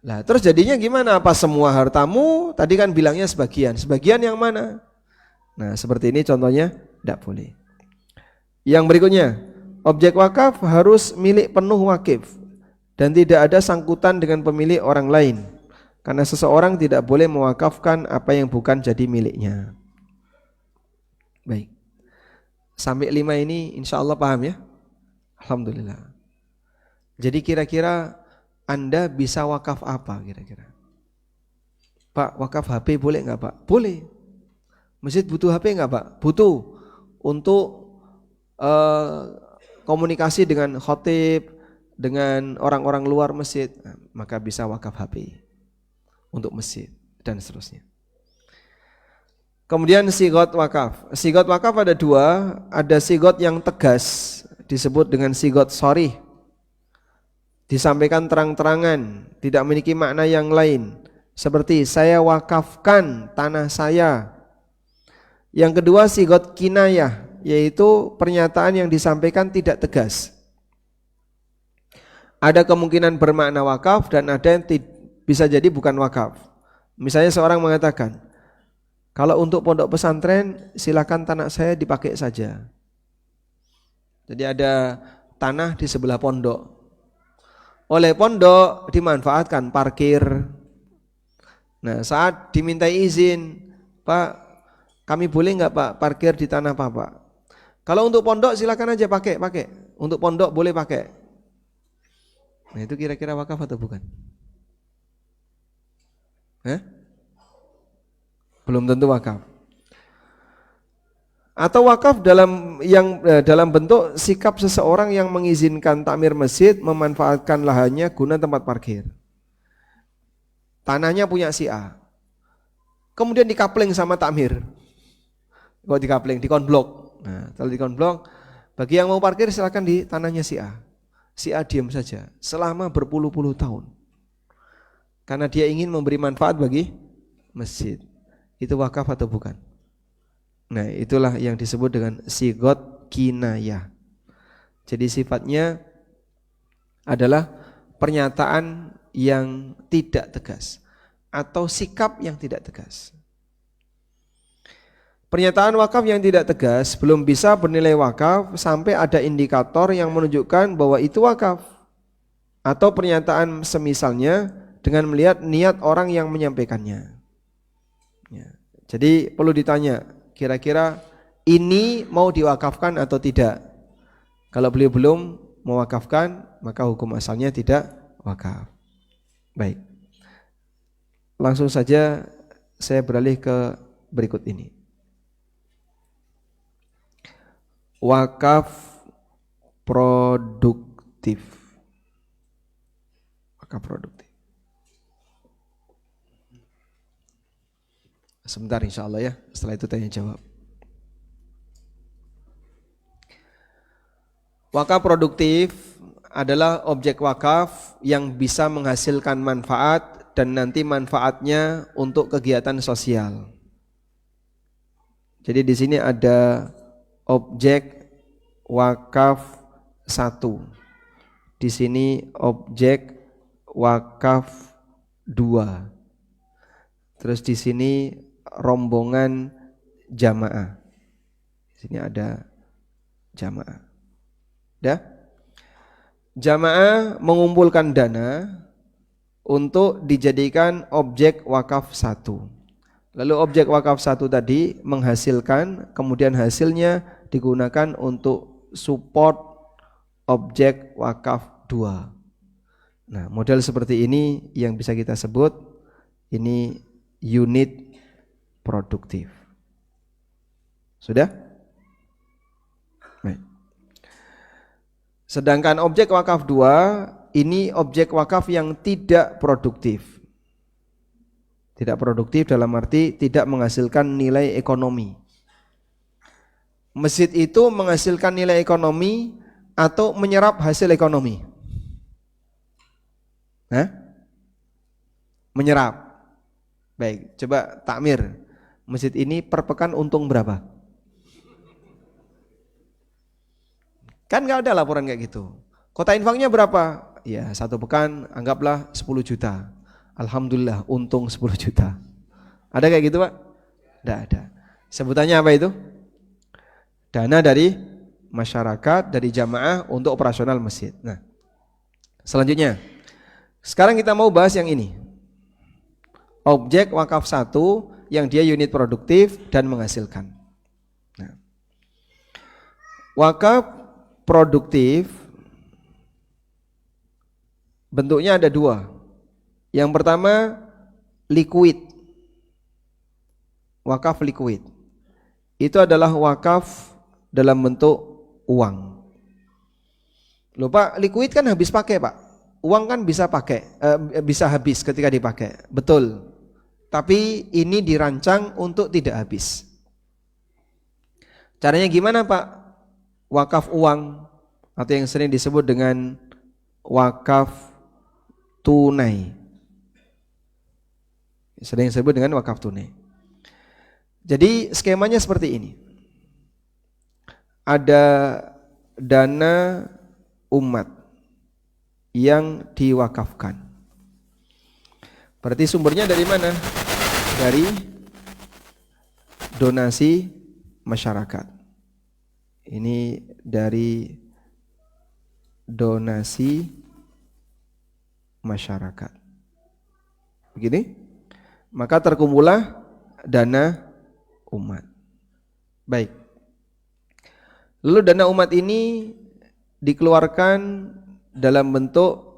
Lah, terus jadinya gimana? Apa semua hartamu? Tadi kan bilangnya sebagian. Sebagian yang mana? Nah, seperti ini contohnya tidak boleh. Yang berikutnya, objek wakaf harus milik penuh wakif dan tidak ada sangkutan dengan pemilik orang lain. Karena seseorang tidak boleh mewakafkan apa yang bukan jadi miliknya. Baik. Sampai 5 ini insya Allah paham ya? Alhamdulillah. Jadi kira-kira Anda bisa wakaf apa kira-kira? Pak, wakaf HP boleh nggak Pak? Boleh. Masjid butuh HP nggak Pak? Butuh. Untuk komunikasi dengan khotib, dengan orang-orang luar masjid, maka bisa wakaf HP untuk masjid dan seterusnya. Kemudian sigot wakaf. Sigot wakaf ada 2, ada sigot yang tegas disebut dengan sigot sharih. Disampaikan terang-terangan, tidak memiliki makna yang lain. Seperti saya wakafkan tanah saya. Yang kedua sigot kinayah, yaitu pernyataan yang disampaikan tidak tegas. Ada kemungkinan bermakna wakaf dan ada yang bisa jadi bukan wakaf. Misalnya seorang mengatakan, kalau untuk pondok pesantren silakan tanah saya dipakai saja. Jadi ada tanah di sebelah pondok. Oleh pondok dimanfaatkan parkir. Nah saat dimintai izin, Pak kami boleh nggak Pak parkir di tanah Bapak? Kalau untuk pondok silakan aja pakai. Untuk pondok boleh pakai. Nah itu kira-kira wakaf atau bukan? Belum tentu wakaf. Atau wakaf dalam bentuk sikap seseorang yang mengizinkan takmir masjid memanfaatkan lahannya guna tempat parkir. Tanahnya punya si A. Kemudian dikapling sama takmir. Kok dikapling, dikonblok. Nah, kalau dikonblok, bagi yang mau parkir silakan di tanahnya si A. Si A diam saja selama berpuluh-puluh tahun. Karena dia ingin memberi manfaat bagi masjid. Itu wakaf atau bukan? Nah, itulah yang disebut dengan sigot kinayah. Jadi sifatnya adalah pernyataan yang tidak tegas atau sikap yang tidak tegas. Pernyataan wakaf yang tidak tegas belum bisa bernilai wakaf sampai ada indikator yang menunjukkan bahwa itu wakaf. Atau pernyataan semisalnya dengan melihat niat orang yang menyampaikannya. Ya. Jadi perlu ditanya, kira-kira ini mau diwakafkan atau tidak? Kalau beliau belum mewakafkan, maka hukum asalnya tidak wakaf. Baik. Langsung saja saya beralih ke berikut ini. Wakaf produktif. Wakaf produktif. Sebentar insya Allah ya, setelah itu tanya jawab. Wakaf produktif adalah objek wakaf yang bisa menghasilkan manfaat dan nanti manfaatnya untuk kegiatan sosial. Jadi di sini ada objek wakaf 1. Di sini objek wakaf 2. Terus di sini rombongan jamaah. Di sini ada jamaah. Ya? Jamaah mengumpulkan dana untuk dijadikan objek wakaf 1. Lalu objek wakaf 1 tadi menghasilkan, kemudian hasilnya digunakan untuk support objek wakaf 2. Nah, model seperti ini yang bisa kita sebut ini unit produktif. Sudah? Baik. Sedangkan objek wakaf 2 ini objek wakaf yang tidak produktif. Tidak produktif dalam arti tidak menghasilkan nilai ekonomi. Masjid itu menghasilkan nilai ekonomi atau menyerap hasil ekonomi? Menyerap. Baik, coba takmir. Masjid ini per pekan untung berapa? Kan nggak ada laporan kayak gitu. Kota infaknya berapa? Ya, 1 pekan anggaplah 10 juta. Alhamdulillah untung 10 juta. Ada kayak gitu Pak? Tidak ada. Sebutannya apa itu? Dana dari masyarakat, dari jamaah untuk operasional masjid. Nah, selanjutnya sekarang kita mau bahas yang ini. Objek wakaf 1 yang dia unit produktif dan menghasilkan. Nah, Wakaf produktif bentuknya ada dua. Yang pertama liquid. Wakaf liquid. Itu adalah wakaf dalam bentuk uang. Loh Pak, liquid kan habis pakai Pak. Uang kan bisa bisa habis ketika dipakai. Betul. Tapi ini dirancang untuk tidak habis. Caranya gimana Pak? Wakaf uang atau yang sering disebut dengan wakaf tunai. Sering disebut dengan wakaf tunai. Jadi skemanya seperti ini. Ada dana umat yang diwakafkan. Berarti sumbernya dari mana? Dari donasi masyarakat. Ini dari donasi masyarakat. Begini? Maka terkumpullah dana umat. Baik. Lalu dana umat ini dikeluarkan dalam bentuk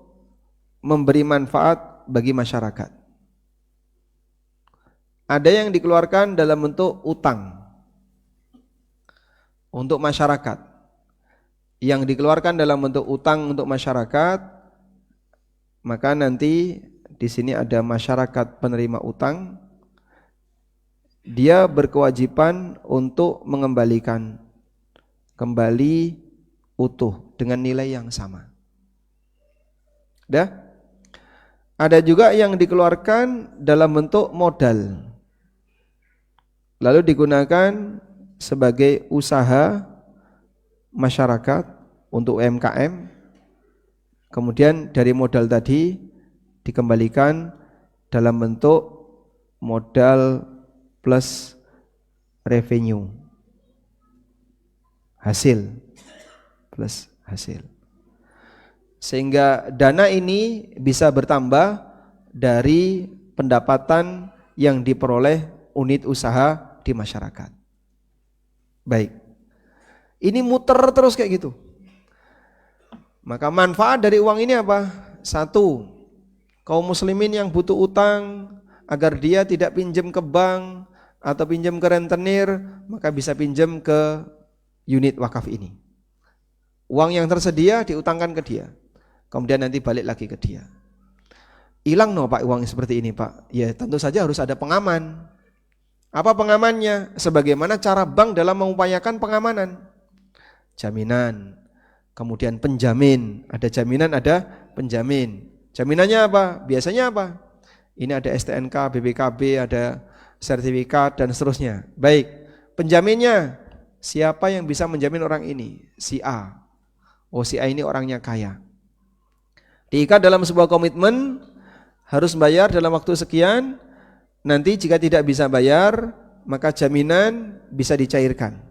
memberi manfaat bagi masyarakat. Ada yang dikeluarkan dalam bentuk utang untuk masyarakat. Yang dikeluarkan dalam bentuk utang untuk masyarakat, maka nanti di sini ada masyarakat penerima utang, dia berkewajiban untuk mengembalikan kembali utuh dengan nilai yang sama. Dah? Ada juga yang dikeluarkan dalam bentuk modal, lalu digunakan sebagai usaha masyarakat untuk UMKM. Kemudian dari modal tadi dikembalikan dalam bentuk modal plus revenue, hasil plus hasil. Sehingga dana ini bisa bertambah dari pendapatan yang diperoleh unit usaha di masyarakat. Baik. Ini muter terus kayak gitu. Maka manfaat dari uang ini apa? Satu, kaum muslimin yang butuh utang agar dia tidak pinjam ke bank atau pinjam ke rentenir, maka bisa pinjam ke unit wakaf ini. Uang yang tersedia diutangkan ke dia, kemudian nanti balik lagi ke dia. Hilang no Pak uang seperti ini Pak? Ya tentu saja harus ada pengaman. Apa pengamannya? Sebagaimana cara bank dalam mengupayakan pengamanan. Jaminan, kemudian penjamin. Ada jaminan, ada penjamin. Jaminannya apa? Biasanya apa? Ini ada STNK, BPKB, ada sertifikat dan seterusnya. Baik, penjaminnya siapa yang bisa menjamin orang ini? Si A. Oh si A ini orangnya kaya. Diikat dalam sebuah komitmen, harus bayar dalam waktu sekian. Nanti jika tidak bisa bayar, maka jaminan bisa dicairkan.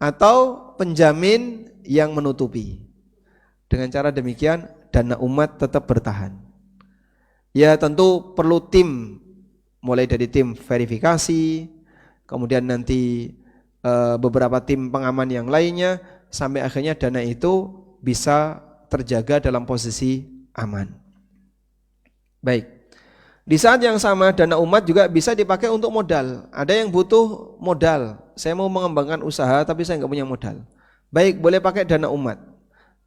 Atau penjamin yang menutupi. Dengan cara demikian dana umat tetap bertahan. Ya tentu perlu tim, mulai dari tim verifikasi, kemudian nanti beberapa tim pengaman yang lainnya, sampai akhirnya dana itu bisa terjaga dalam posisi aman. Baik. Di saat yang sama dana umat juga bisa dipakai untuk modal. Ada yang butuh modal, saya mau mengembangkan usaha tapi saya nggak punya modal. Baik, boleh pakai dana umat.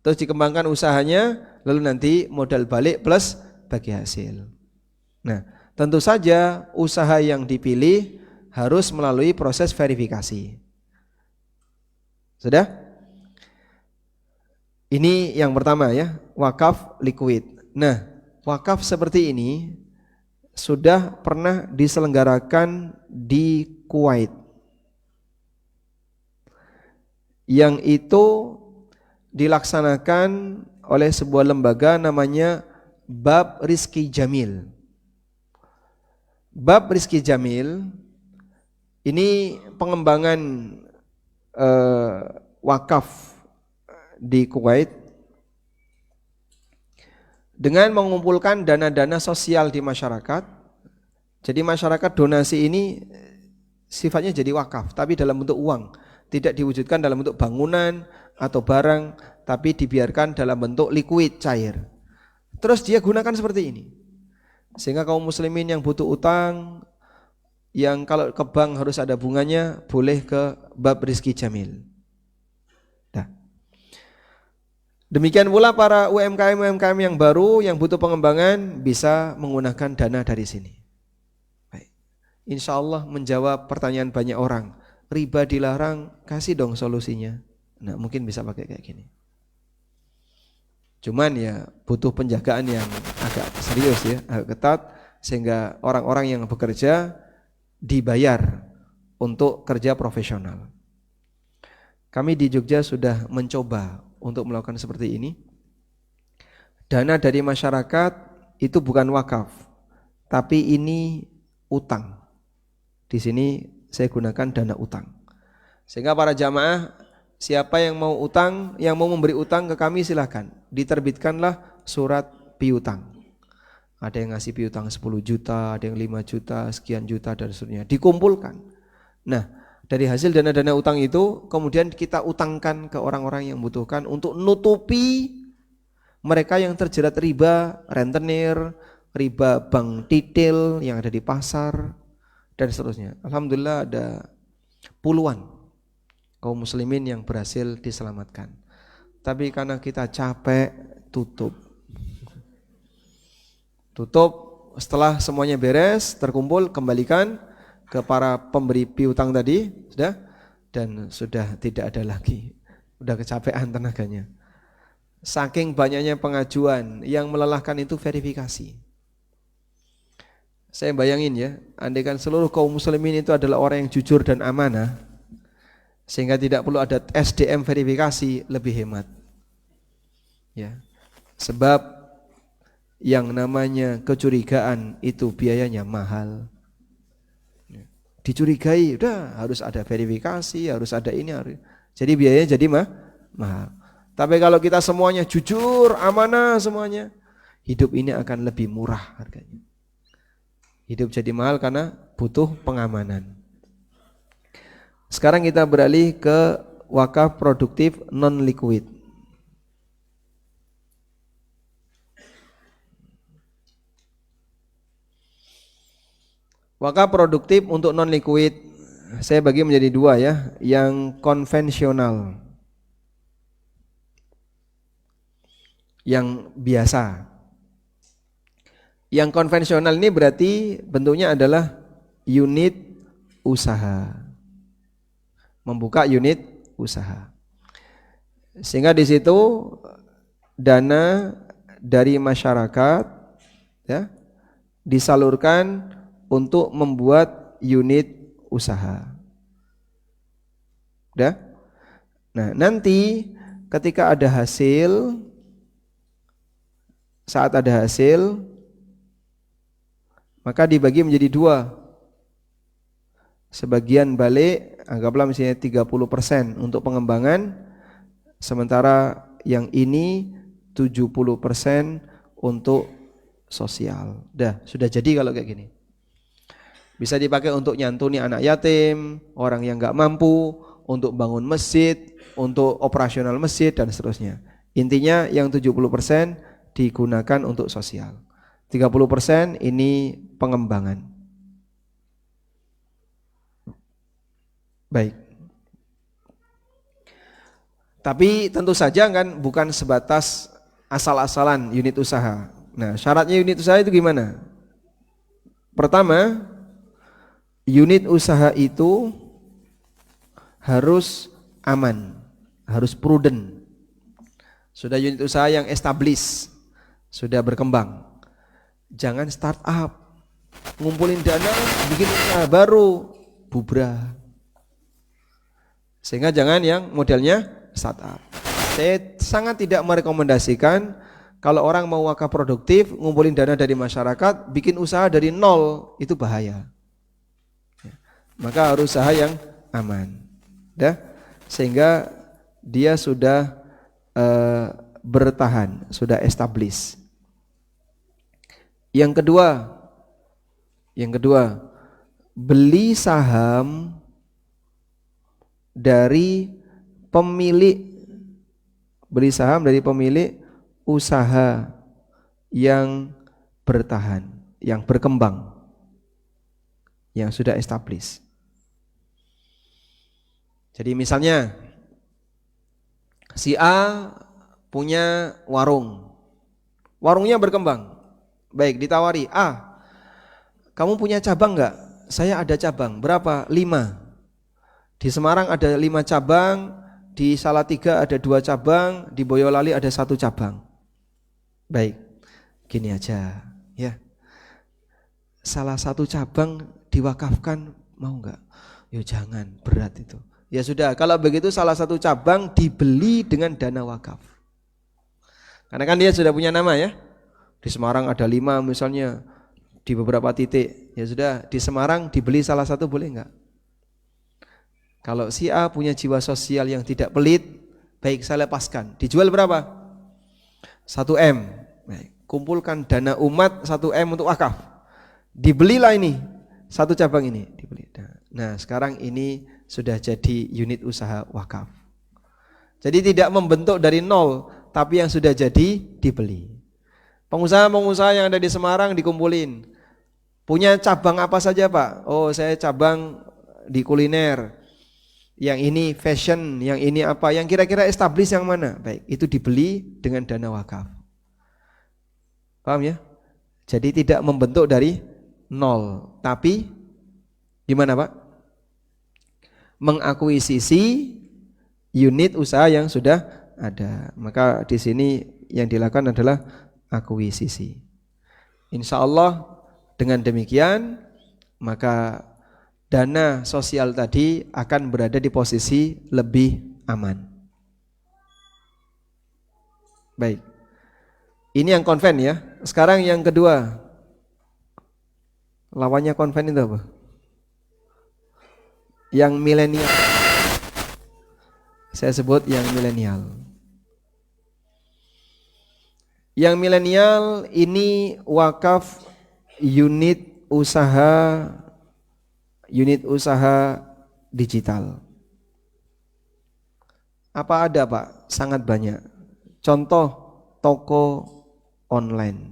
Terus dikembangkan usahanya, lalu nanti modal balik plus bagi hasil. Nah, tentu saja usaha yang dipilih harus melalui proses verifikasi. Sudah? Ini yang pertama ya, wakaf liquid. Nah, wakaf seperti ini sudah pernah diselenggarakan di Kuwait. Yang itu dilaksanakan oleh sebuah lembaga namanya Bab Rizki Jamil. Bab Rizki Jamil ini pengembangan wakaf di Kuwait dengan mengumpulkan dana-dana sosial di masyarakat. Jadi masyarakat donasi ini sifatnya jadi wakaf, tapi dalam bentuk uang. tidak diwujudkan dalam bentuk bangunan atau barang, tapi dibiarkan dalam bentuk liquid, cair. Terus dia gunakan seperti ini. Sehingga kaum muslimin yang butuh utang, yang kalau ke bank harus ada bunganya, boleh ke bab rizki jamil. Nah. Demikian pula para UMKM yang baru yang butuh pengembangan bisa menggunakan dana dari sini. Baik. Insya Allah menjawab pertanyaan banyak orang. Riba dilarang, kasih dong solusinya. Nah, mungkin bisa pakai kayak gini. Cuman ya butuh penjagaan yang agak serius ya, agak ketat, sehingga orang-orang yang bekerja dibayar untuk kerja profesional. Kami di Jogja sudah mencoba untuk melakukan seperti ini. Dana dari masyarakat itu bukan wakaf, tapi ini utang. Di sini saya gunakan dana utang. Sehingga para jamaah, siapa yang mau utang, yang mau memberi utang ke kami silakan. Diterbitkanlah surat piutang. Ada yang ngasih piutang 10 juta, ada yang 5 juta, sekian juta dan seterusnya. Dikumpulkan. Nah, dari hasil dana-dana utang itu kemudian kita utangkan ke orang-orang yang membutuhkan untuk nutupi mereka yang terjerat riba rentenir, riba bank titil yang ada di pasar dan seterusnya. Alhamdulillah ada puluhan kaum muslimin yang berhasil diselamatkan. Tapi karena kita capek, tutup. Setelah semuanya beres, terkumpul, kembalikan ke para pemberi piutang tadi, dan sudah tidak ada lagi. Udah kecapean tenaganya. Saking banyaknya pengajuan, yang melelahkan itu verifikasi. Saya bayangin ya, andaikan seluruh kaum muslimin itu adalah orang yang jujur dan amanah, sehingga tidak perlu ada SDM verifikasi, lebih hemat. Ya. Sebab yang namanya kecurigaan itu biayanya mahal. Dicurigai, udah harus ada verifikasi, harus ada ini, jadi biayanya jadi mahal. Tapi kalau kita semuanya jujur, amanah semuanya, hidup ini akan lebih murah harganya. Hidup jadi mahal karena butuh pengamanan. Sekarang kita beralih ke wakaf produktif non liquid. Wakaf produktif untuk non liquid saya bagi menjadi dua ya, yang konvensional, yang biasa. Yang konvensional ini berarti bentuknya adalah unit usaha, membuka unit usaha, sehingga di situ dana dari masyarakat ya disalurkan untuk membuat unit usaha. Udah? Nah, nanti ketika ada hasil, saat ada hasil, maka dibagi menjadi dua. Sebagian balik, anggaplah misalnya 30% untuk pengembangan, sementara yang ini 70% untuk sosial. Sudah jadi kalau kayak gini. Bisa dipakai untuk nyantuni anak yatim, orang yang gak mampu, untuk bangun masjid, untuk operasional masjid dan seterusnya. Intinya yang 70% digunakan untuk sosial. 30% ini pengembangan. Baik. Tapi tentu saja kan bukan sebatas asal-asalan unit usaha. Nah, syaratnya unit usaha itu gimana? Pertama, unit usaha itu harus aman, harus prudent. Sudah unit usaha yang established, sudah berkembang. Jangan start up, ngumpulin dana, bikin usaha baru, bubrah. Sehingga jangan yang modelnya start up. Saya sangat tidak merekomendasikan kalau orang mau wakaf produktif, ngumpulin dana dari masyarakat, bikin usaha dari nol, itu bahaya. Maka harus usaha yang aman, sehingga dia sudah bertahan, sudah established. Yang kedua, beli saham dari pemilik, beli saham dari pemilik usaha yang bertahan, yang berkembang, yang sudah established. Jadi misalnya si A punya warung, warungnya berkembang. Baik, ditawari, A, kamu punya cabang enggak? Saya ada cabang, berapa? 5. Di Semarang ada 5 cabang, di Salatiga ada 2 cabang, di Boyolali ada 1 cabang. Baik, gini aja ya. Salah satu cabang diwakafkan, mau enggak? Ya jangan, berat itu. Ya sudah, kalau begitu salah satu cabang dibeli dengan dana wakaf. Karena kan dia sudah punya nama ya. Di Semarang ada 5 misalnya, di beberapa titik. Ya sudah, di Semarang dibeli salah satu, boleh enggak? Kalau si A punya jiwa sosial yang tidak pelit, baik, saya lepaskan. Dijual berapa? 1M. Baik, kumpulkan dana umat 1M untuk wakaf. Dibelilah ini, 1 cabang ini dibeli. Nah, sekarang ini sudah jadi unit usaha wakaf. Jadi tidak membentuk dari nol, tapi yang sudah jadi dibeli. Pengusaha-pengusaha yang ada di Semarang dikumpulin. Punya cabang apa saja Pak? Oh, saya cabang di kuliner. Yang ini fashion, yang ini apa? Yang kira-kira established yang mana? Baik, itu dibeli dengan dana wakaf. Paham ya? Jadi tidak membentuk dari nol, tapi gimana Pak? Mengakuisisi unit usaha yang sudah ada. Maka di sini yang dilakukan adalah akuisisi. Insya Allah dengan demikian maka dana sosial tadi akan berada di posisi lebih aman. Baik. Ini yang konven ya. Sekarang yang kedua. Lawannya konven itu apa? Yang milenial. Saya sebut yang milenial. Yang milenial ini wakaf unit usaha digital. Apa ada Pak? Sangat banyak. Contoh toko online.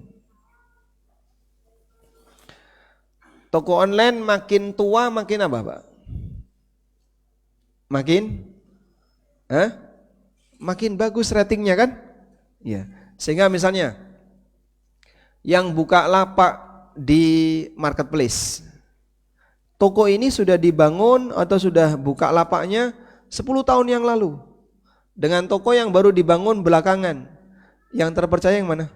Toko online makin tua makin apa Pak? Makin bagus ratingnya kan? Ya. Sehingga misalnya yang buka lapak di marketplace, toko ini sudah dibangun atau sudah buka lapaknya 10 tahun yang lalu. Dengan toko yang baru dibangun belakangan, yang terpercaya yang mana?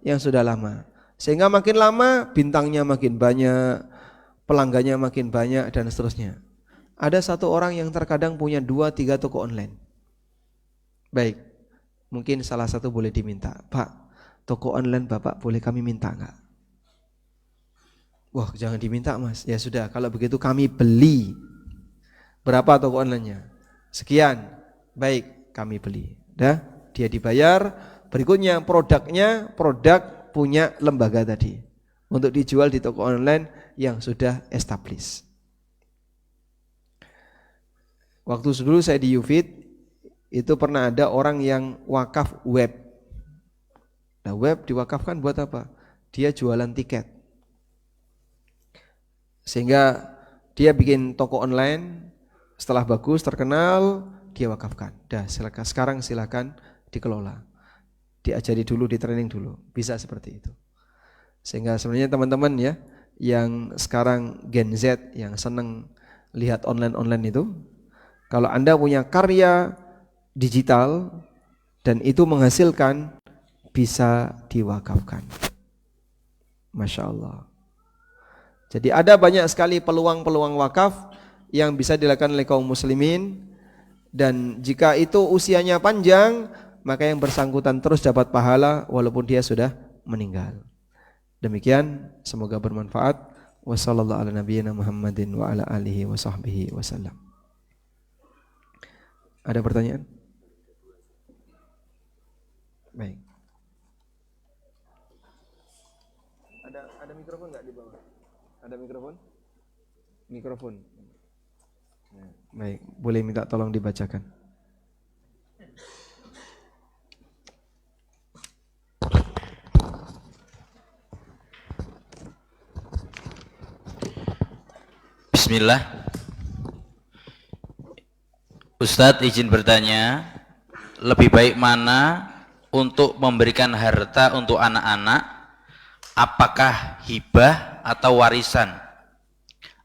Yang sudah lama. Sehingga makin lama bintangnya makin banyak, pelanggannya makin banyak dan seterusnya. Ada satu orang yang terkadang punya 2-3 toko online. Baik, mungkin salah satu boleh diminta, Pak, toko online Bapak boleh kami minta enggak? Wah, jangan diminta Mas. Ya sudah, kalau begitu kami beli. Berapa toko online-nya? Sekian. Baik, kami beli. Dah, dia dibayar. Berikutnya produknya produk punya lembaga tadi untuk dijual di toko online yang sudah established. Waktu dulu saya di Ufit itu pernah ada orang yang wakaf web. Nah, web diwakafkan buat apa? Dia jualan tiket. Sehingga dia bikin toko online, setelah bagus terkenal, dia wakafkan. Dah, sekarang silakan dikelola. Diajari dulu, di training dulu. Bisa seperti itu. Sehingga sebenarnya teman-teman ya yang sekarang Gen Z yang senang lihat online-online itu, kalau Anda punya karya digital dan itu menghasilkan, bisa diwakafkan. Masya Allah. Jadi ada banyak sekali peluang-peluang wakaf yang bisa dilakukan oleh kaum muslimin, dan jika itu usianya panjang, maka yang bersangkutan terus dapat pahala walaupun dia sudah meninggal. Demikian, semoga bermanfaat. Wassallallahu ala nabiyyina Muhammadin wa ala alihi wa sahbihi wasallam. Ada pertanyaan? Baik. Ada mikrofon enggak di bawah? Ada mikrofon? Mikrofon. Baik, boleh minta tolong dibacakan. Bismillah. Ustadz izin bertanya, lebih baik mana untuk memberikan harta untuk anak-anak, apakah hibah atau warisan,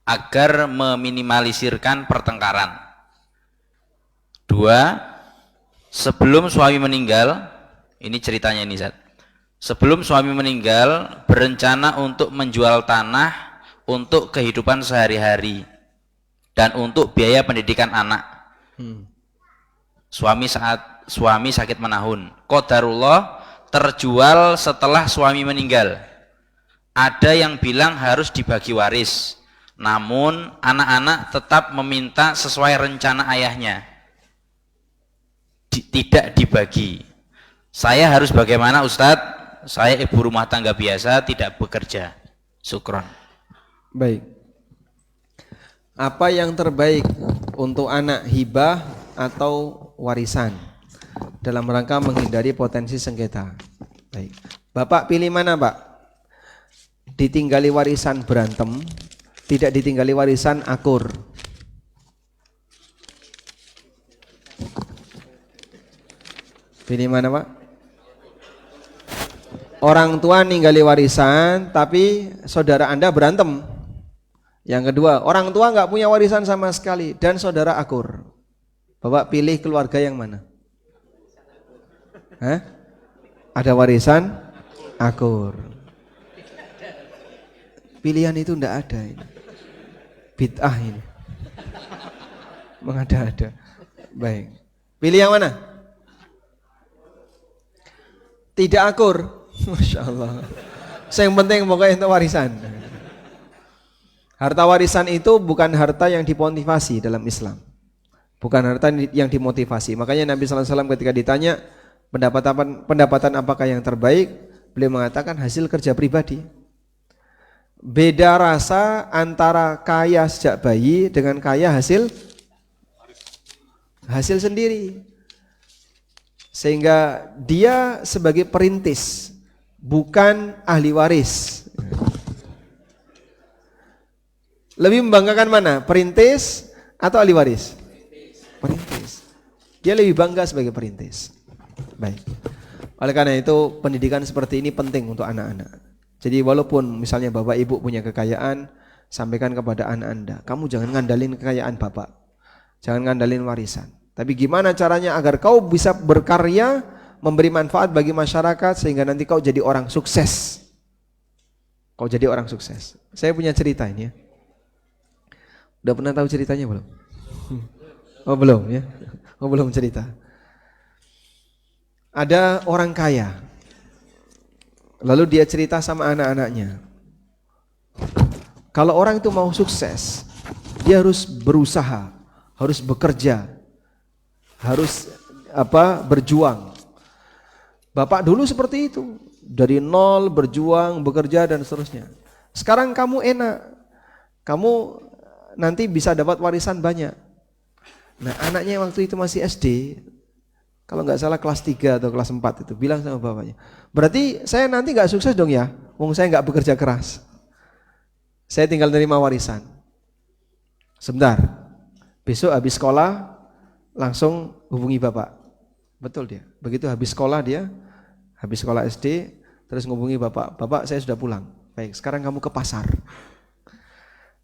agar meminimalisirkan pertengkaran? 2, sebelum suami meninggal, ini ceritanya ini Ustadz, sebelum suami meninggal berencana untuk menjual tanah untuk kehidupan sehari-hari dan untuk biaya pendidikan anak. Suami sakit menahun, qadarullah terjual setelah suami meninggal. Ada yang bilang harus dibagi waris, namun anak-anak tetap meminta sesuai rencana ayahnya, tidak dibagi. Saya harus bagaimana Ustadz? Saya ibu rumah tangga biasa, tidak bekerja. Syukron. Baik. Apa yang terbaik untuk anak, hibah atau warisan dalam rangka menghindari potensi sengketa? Baik. Bapak pilih mana, Pak? Ditinggali warisan berantem, tidak ditinggali warisan akur. Pilih mana, Pak? Orang tua ninggali warisan tapi saudara Anda berantem. Yang kedua, orang tua nggak punya warisan sama sekali dan saudara akur. Bapak pilih keluarga yang mana? Hah? Ada warisan akur. Pilihan itu enggak ada ini. Bid'ah ini. Mengada-ada. Baik. Pilih yang mana? Tidak akur. Masya Allah. Yang penting pokoknya itu warisan. Harta warisan itu bukan harta yang dimotivasi dalam Islam. Bukan harta yang dimotivasi. Makanya Nabi SAW ketika ditanya pendapatan apakah yang terbaik, beliau mengatakan hasil kerja pribadi. Beda rasa antara kaya sejak bayi dengan kaya hasil sendiri. Sehingga dia sebagai perintis, bukan ahli waris. Lebih membanggakan mana? Perintis atau ahli waris? Perintis. Dia lebih bangga sebagai perintis. Baik. Oleh karena itu pendidikan seperti ini penting untuk anak-anak. Jadi walaupun misalnya bapak ibu punya kekayaan, sampaikan kepada anak Anda, kamu jangan ngandalin kekayaan bapak. Jangan ngandalin warisan. Tapi gimana caranya agar kau bisa berkarya, memberi manfaat bagi masyarakat sehingga nanti kau jadi orang sukses. Kau jadi orang sukses. Saya punya cerita ini ya. Udah pernah tahu ceritanya belum? Oh belum ya? Oh belum cerita. Ada orang kaya. Lalu dia cerita sama anak-anaknya. Kalau orang itu mau sukses, dia harus berusaha, harus bekerja, harus berjuang. Bapak dulu seperti itu, dari nol berjuang, bekerja dan seterusnya. Sekarang kamu enak, kamu nanti bisa dapat warisan banyak. Nah anaknya waktu itu masih SD, kalau nggak salah kelas 3 atau kelas 4 itu, bilang sama bapaknya, berarti saya nanti nggak sukses dong ya, wong saya nggak bekerja keras, saya tinggal nerima warisan. Sebentar, besok habis sekolah langsung hubungi bapak. Betul dia, begitu habis sekolah SD, terus ngubungi bapak, bapak saya sudah pulang, baik sekarang kamu ke pasar.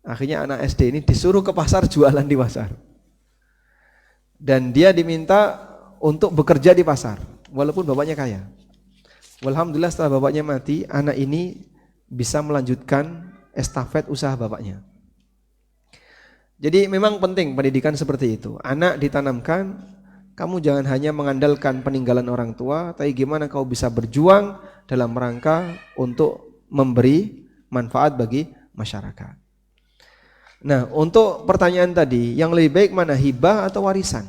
Akhirnya anak SD ini disuruh ke pasar, jualan di pasar. Dan dia diminta untuk bekerja di pasar, walaupun bapaknya kaya. Alhamdulillah setelah bapaknya mati, anak ini bisa melanjutkan estafet usaha bapaknya. Jadi memang penting pendidikan seperti itu. Anak ditanamkan, kamu jangan hanya mengandalkan peninggalan orang tua, tapi gimana kau bisa berjuang dalam rangka untuk memberi manfaat bagi masyarakat. Nah, untuk pertanyaan tadi, yang lebih baik mana, hibah atau warisan?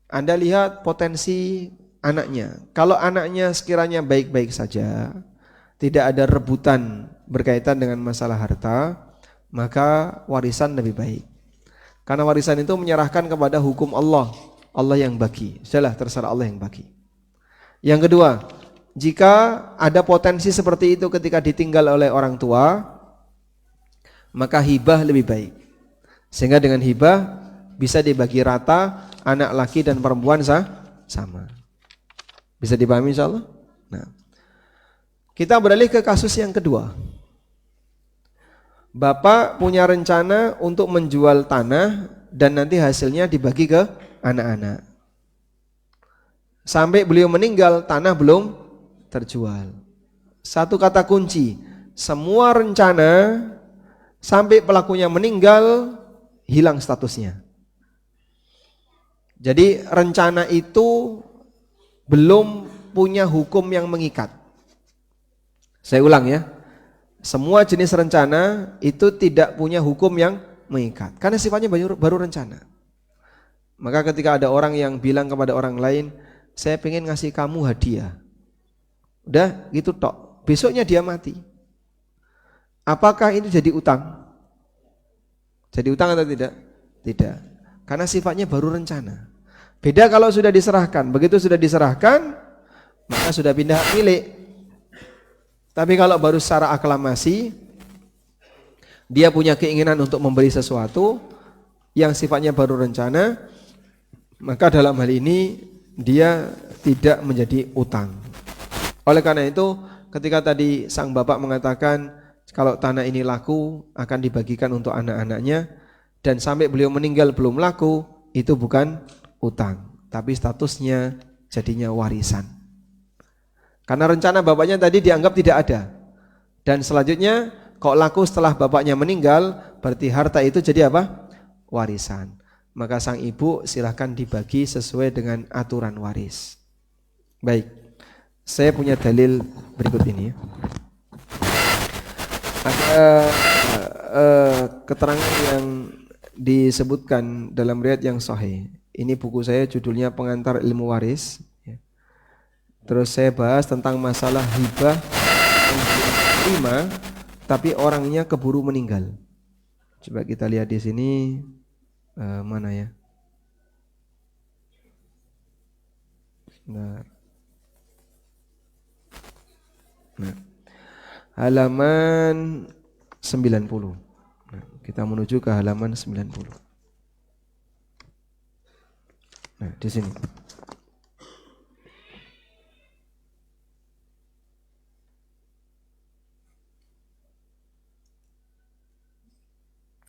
Anda lihat potensi anaknya. Kalau anaknya sekiranya baik-baik saja, tidak ada rebutan berkaitan dengan masalah harta, maka warisan lebih baik. Karena warisan itu menyerahkan kepada hukum Allah. Allah yang bagi. Sudahlah, terserah Allah yang bagi. Yang kedua, jika ada potensi seperti itu ketika ditinggal oleh orang tua, maka hibah lebih baik. Sehingga dengan hibah bisa dibagi rata, anak laki dan perempuan sama. Bisa dipahami insyaallah? Nah, kita beralih ke kasus yang kedua. Bapak punya rencana untuk menjual tanah dan nanti hasilnya dibagi ke anak-anak. Sampai beliau meninggal, tanah belum terjual. Satu kata kunci, semua rencana sampai pelakunya meninggal hilang statusnya. Jadi rencana itu belum punya hukum yang mengikat. Saya ulang ya. Semua jenis rencana itu tidak punya hukum yang mengikat karena sifatnya baru rencana. Maka ketika ada orang yang bilang kepada orang lain, saya pengen ngasih kamu hadiah, udah gitu tok, besoknya dia mati, apakah itu jadi utang? Jadi utang atau tidak? Tidak, karena sifatnya baru rencana. Beda kalau sudah diserahkan. Begitu sudah diserahkan, maka sudah pindah hak milik. Tapi kalau baru secara aklamasi, dia punya keinginan untuk memberi sesuatu yang sifatnya baru rencana, maka dalam hal ini dia tidak menjadi utang. Oleh karena itu, ketika tadi sang bapak mengatakan kalau tanah ini laku akan dibagikan untuk anak-anaknya dan sampai beliau meninggal belum laku, itu bukan utang, tapi statusnya jadinya warisan. Karena rencana bapaknya tadi dianggap tidak ada. Dan selanjutnya kok laku setelah bapaknya meninggal, berarti harta itu jadi apa? Warisan. Maka sang ibu silahkan dibagi sesuai dengan aturan waris. Baik, saya punya dalil berikut ini. Ada keterangan yang disebutkan dalam riwayat yang sahih. Ini buku saya judulnya Pengantar Ilmu Waris. Terus saya bahas tentang masalah hibah yang diterima tapi orangnya keburu meninggal. Coba kita lihat di sini mana ya? Nah, halaman 90. Nah, kita menuju ke halaman 90. Nah, di sini.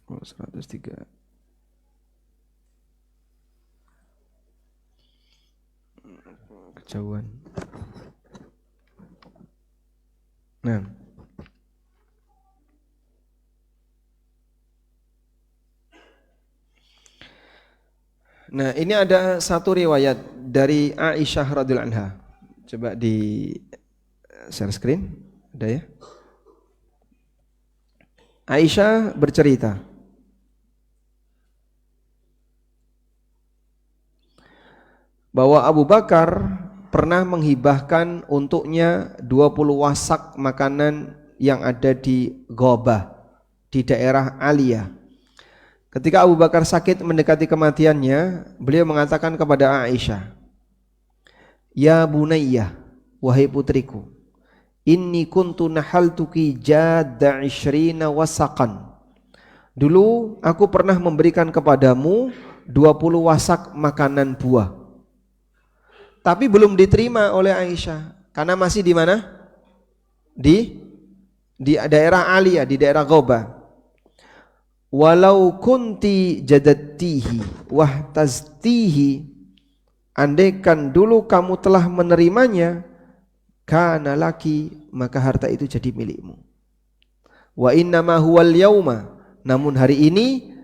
Oh, 103. Kejauhan. Nah, ini ada satu riwayat dari Aisyah radhiyallahu anha. Coba di share screen, ada ya? Aisyah bercerita, bahwa Abu Bakar pernah menghibahkan untuknya 20 wasak makanan yang ada di Ghobah, di daerah Aliyah. Ketika Abu Bakar sakit mendekati kematiannya, beliau mengatakan kepada Aisyah, "Ya Bunayyah, wahai putriku, inni kuntu nahaltuki jadda 20 wasaqan." Dulu aku pernah memberikan kepadamu 20 wasak makanan buah. Tapi belum diterima oleh Aisyah karena masih di mana? Di daerah Aliyah, di daerah Ghobah. Walau kunti jadattihi wahtaztihi, andaikan dulu kamu telah menerimanya, kana laki, maka harta itu jadi milikmu. Wa innama huwal yauma, namun hari ini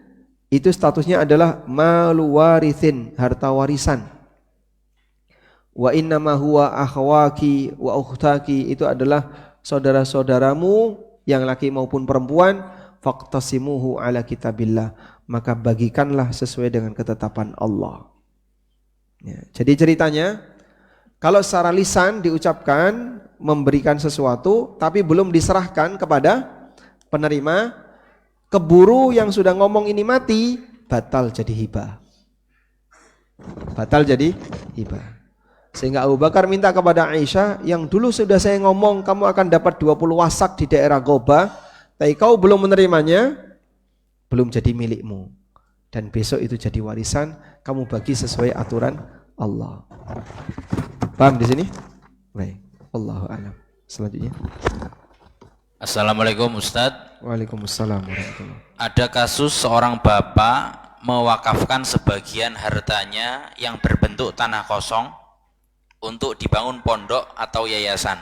itu statusnya adalah malu warithin, harta warisan. Wa innama huwa akhwaki wa ukhtaki, itu adalah saudara-saudaramu yang laki maupun perempuan. Faqtasimuhu ala kitabillah, maka bagikanlah sesuai dengan ketetapan Allah. Ya, jadi ceritanya, kalau secara lisan diucapkan memberikan sesuatu tapi belum diserahkan kepada penerima, keburu yang sudah ngomong ini mati, batal jadi hibah. Batal jadi hibah. Sehingga Abu Bakar minta kepada Aisyah, yang dulu sudah saya ngomong kamu akan dapat 20 wasak di daerah Goba, tapi kau belum menerimanya, belum jadi milikmu. Dan besok itu jadi warisan, kamu bagi sesuai aturan Allah. Paham di sini? Baik. Allahu a'lam. Selanjutnya. Assalamualaikum Ustadz. Waalaikumsalam warahmatullahi. Ada kasus seorang bapak mewakafkan sebagian hartanya yang berbentuk tanah kosong untuk dibangun pondok atau yayasan.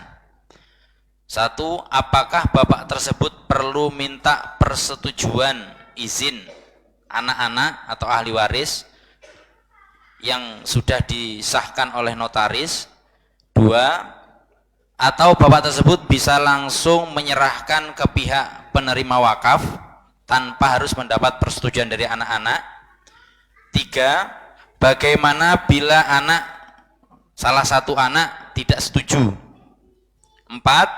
Satu, apakah bapak tersebut perlu minta persetujuan izin anak-anak atau ahli waris yang sudah disahkan oleh notaris? Dua, atau bapak tersebut bisa langsung menyerahkan ke pihak penerima wakaf tanpa harus mendapat persetujuan dari anak-anak? Tiga, bagaimana bila salah satu anak tidak setuju? Empat,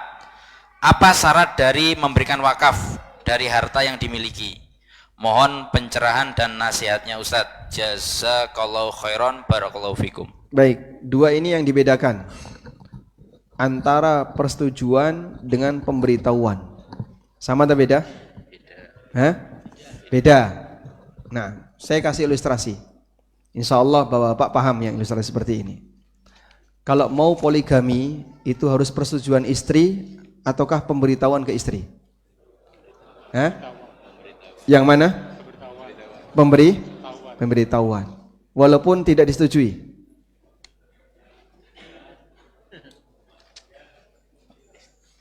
apa syarat dari memberikan wakaf dari harta yang dimiliki? Mohon pencerahan dan nasihatnya Ustadz. Jazakallahu khairan, barakallahu fikum. Baik, dua ini yang dibedakan antara persetujuan dengan pemberitahuan. Sama atau beda? Hah? Beda. Nah, saya kasih ilustrasi. Insya Allah Bapak-bapak paham yang ilustrasi seperti ini. Kalau mau poligami itu harus persetujuan istri ataukah pemberitahuan ke istri? Hah? Yang mana? Pemberitahuan. Walaupun tidak disetujui.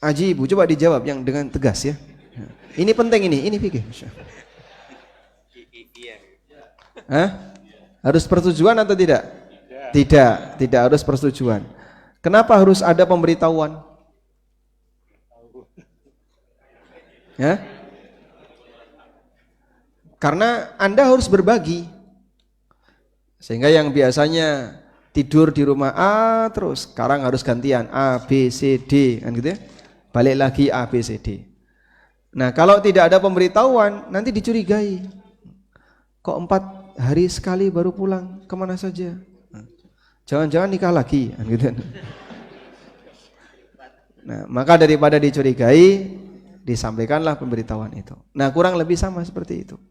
Aji Ibu, coba dijawab yang dengan tegas ya. Ini penting ini fikih. Hah? Harus persetujuan atau tidak? Tidak harus persetujuan. Kenapa harus ada pemberitahuan? Ya? Karena Anda harus berbagi. Sehingga yang biasanya tidur di rumah A terus, sekarang harus gantian A, B, C, D, kan gitu ya? Balik lagi A, B, C, D. Nah, kalau tidak ada pemberitahuan, nanti dicurigai. Kok 4 hari sekali baru pulang, kemana saja? Jangan-jangan nikah lagi, kan gitu. Nah, maka daripada dicurigai, disampaikanlah pemberitahuan itu. Nah, kurang lebih sama seperti itu.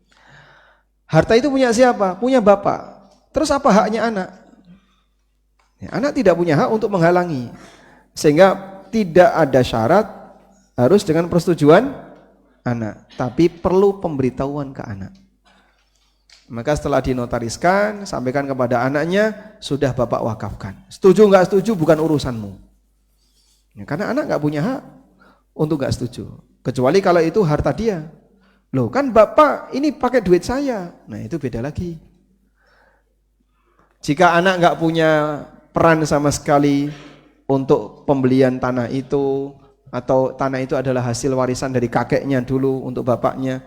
Harta itu punya siapa? Punya bapak. Terus apa haknya anak? Ya, anak tidak punya hak untuk menghalangi. Sehingga tidak ada syarat harus dengan persetujuan anak, tapi perlu pemberitahuan ke anak. Maka setelah dinotariskan, sampaikan kepada anaknya, sudah bapak wakafkan. Setuju nggak setuju bukan urusanmu. Ya, karena anak nggak punya hak untuk nggak setuju. Kecuali kalau itu harta dia. Loh kan bapak ini pakai duit saya. Nah itu beda lagi. Jika anak nggak punya peran sama sekali untuk pembelian tanah itu, atau tanah itu adalah hasil warisan dari kakeknya dulu untuk bapaknya,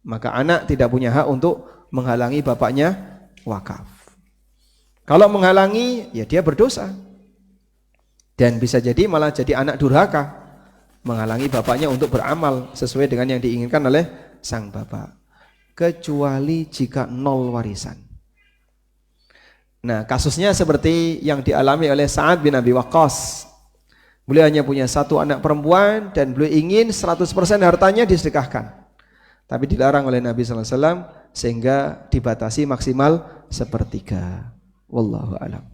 maka anak tidak punya hak untuk menghalangi bapaknya wakaf. Kalau menghalangi, ya dia berdosa. Dan bisa jadi malah jadi anak durhaka, menghalangi bapaknya untuk beramal sesuai dengan yang diinginkan oleh sang bapak. Kecuali jika nol warisan. Nah, kasusnya seperti yang dialami oleh Sa'ad bin Abi Waqqas. Beliau hanya punya satu anak perempuan dan beliau ingin 100% hartanya disedekahkan. Tapi dilarang oleh Nabi sallallahu alaihi wasallam sehingga dibatasi maksimal 1/3. Wallahu a'lam.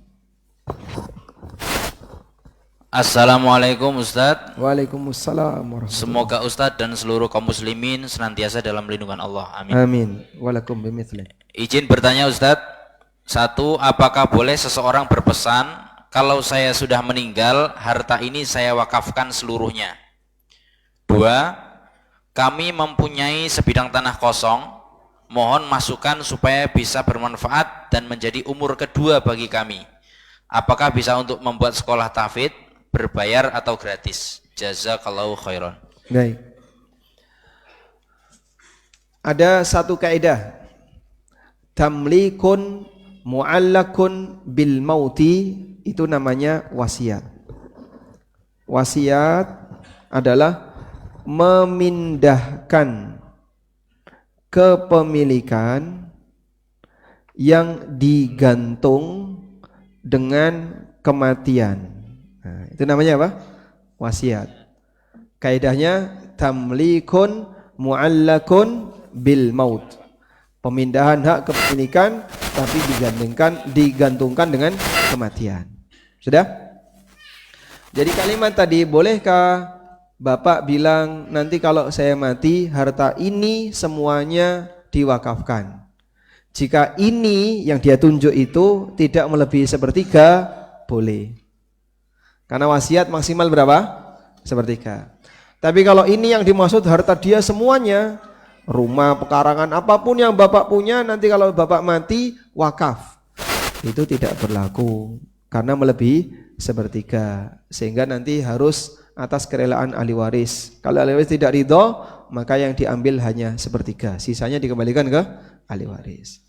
Assalamualaikum Ustadz. Waalaikumsalam warahmatullahi. Semoga Ustadz dan seluruh kaum muslimin senantiasa dalam lindungan Allah. Amin. Amin. Walakum bimithli. Izin bertanya Ustadz. Satu, apakah boleh seseorang berpesan, kalau saya sudah meninggal, harta ini saya wakafkan seluruhnya? Dua, kami mempunyai sebidang tanah kosong, mohon masukan supaya bisa bermanfaat dan menjadi umur kedua bagi kami. Apakah bisa untuk membuat sekolah tahfidz, berbayar atau gratis? Jazakallahu khairan. Baik. Ada satu kaidah. Tamlikun mu'allakun bil mauti, itu namanya wasiat. Wasiat adalah memindahkan kepemilikan yang digantung dengan kematian. Nah, itu namanya apa? Wasiat. Kaidahnya tamlikun mu'allakun bil maut. Pemindahan hak kepemilikan tapi digantungkan dengan kematian. Sudah? Jadi kalimat tadi, bolehkah Bapak bilang nanti kalau saya mati harta ini semuanya diwakafkan? Jika ini yang dia tunjuk itu tidak melebihi sepertiga, boleh. Karena wasiat maksimal berapa? Sepertiga. Tapi kalau ini yang dimaksud harta dia semuanya, rumah, pekarangan, apapun yang Bapak punya, nanti kalau Bapak mati wakaf, itu tidak berlaku karena melebihi sepertiga, sehingga nanti harus atas kerelaan ahli waris. Kalau ahli waris tidak ridho, maka yang diambil hanya sepertiga, sisanya dikembalikan ke ahli waris.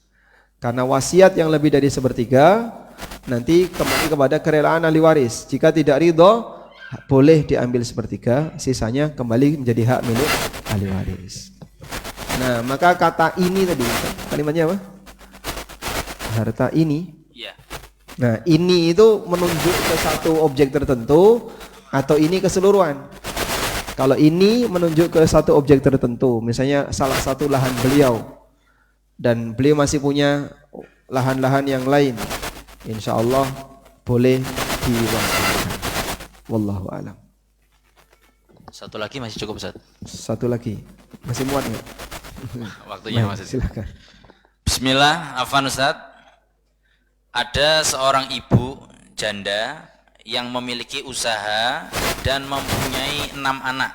Karena wasiat yang lebih dari sepertiga nanti kembali kepada kerelaan ahli waris. Jika tidak ridho, boleh diambil sepertiga, sisanya kembali menjadi hak milik ahli waris. Nah, maka kata ini tadi, kalimatnya apa? Harta ini. Iya. Nah, ini itu menunjuk ke satu objek tertentu atau ini keseluruhan. Kalau ini menunjuk ke satu objek tertentu, misalnya salah satu lahan beliau dan beliau masih punya lahan-lahan yang lain, insya Allah boleh diwakafkan. Wallahu a'lam. Satu lagi masih cukup, Ustaz? Satu lagi, masih muat nggak? Waktunya masih. Silakan. Bismillah, afwan Ustaz. Ada seorang ibu janda yang memiliki usaha dan mempunyai 6 anak.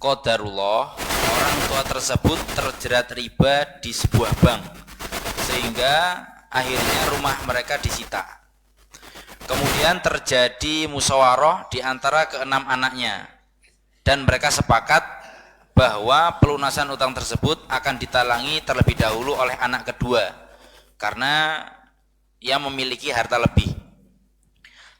Qadarullah, orang tua tersebut terjerat riba di sebuah bank, sehingga akhirnya rumah mereka disita. Kemudian terjadi musyawarah di antara keenam anaknya, dan mereka sepakat bahwa pelunasan utang tersebut akan ditalangi terlebih dahulu oleh anak kedua karena ia memiliki harta lebih.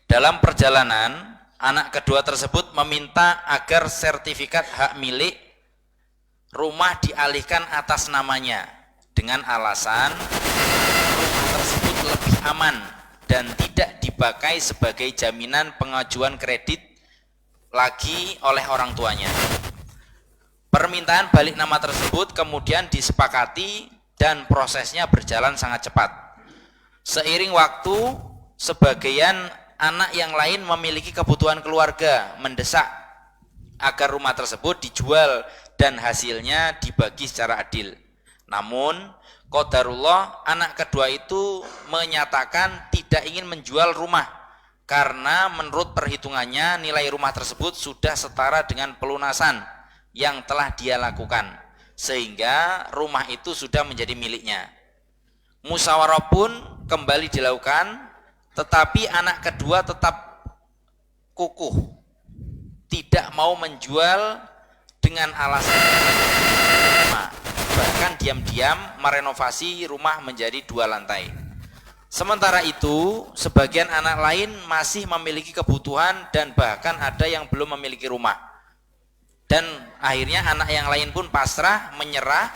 Dalam perjalanan, anak kedua tersebut meminta agar sertifikat hak milik rumah dialihkan atas namanya dengan alasan rumah tersebut lebih aman dan tidak dipakai sebagai jaminan pengajuan kredit lagi oleh orang tuanya. Permintaan balik nama tersebut kemudian disepakati dan prosesnya berjalan sangat cepat. Seiring waktu, sebagian anak yang lain memiliki kebutuhan keluarga mendesak agar rumah tersebut dijual dan hasilnya dibagi secara adil. Namun, qadarullah, anak kedua itu menyatakan tidak ingin menjual rumah karena menurut perhitungannya nilai rumah tersebut sudah setara dengan pelunasan yang telah dia lakukan, sehingga rumah itu sudah menjadi miliknya. Musyawarah pun kembali dilakukan, tetapi anak kedua tetap kukuh tidak mau menjual dengan alasan rumah, bahkan diam-diam merenovasi rumah menjadi 2 lantai. Sementara itu, sebagian anak lain masih memiliki kebutuhan dan bahkan ada yang belum memiliki rumah. Dan akhirnya anak yang lain pun pasrah, menyerah,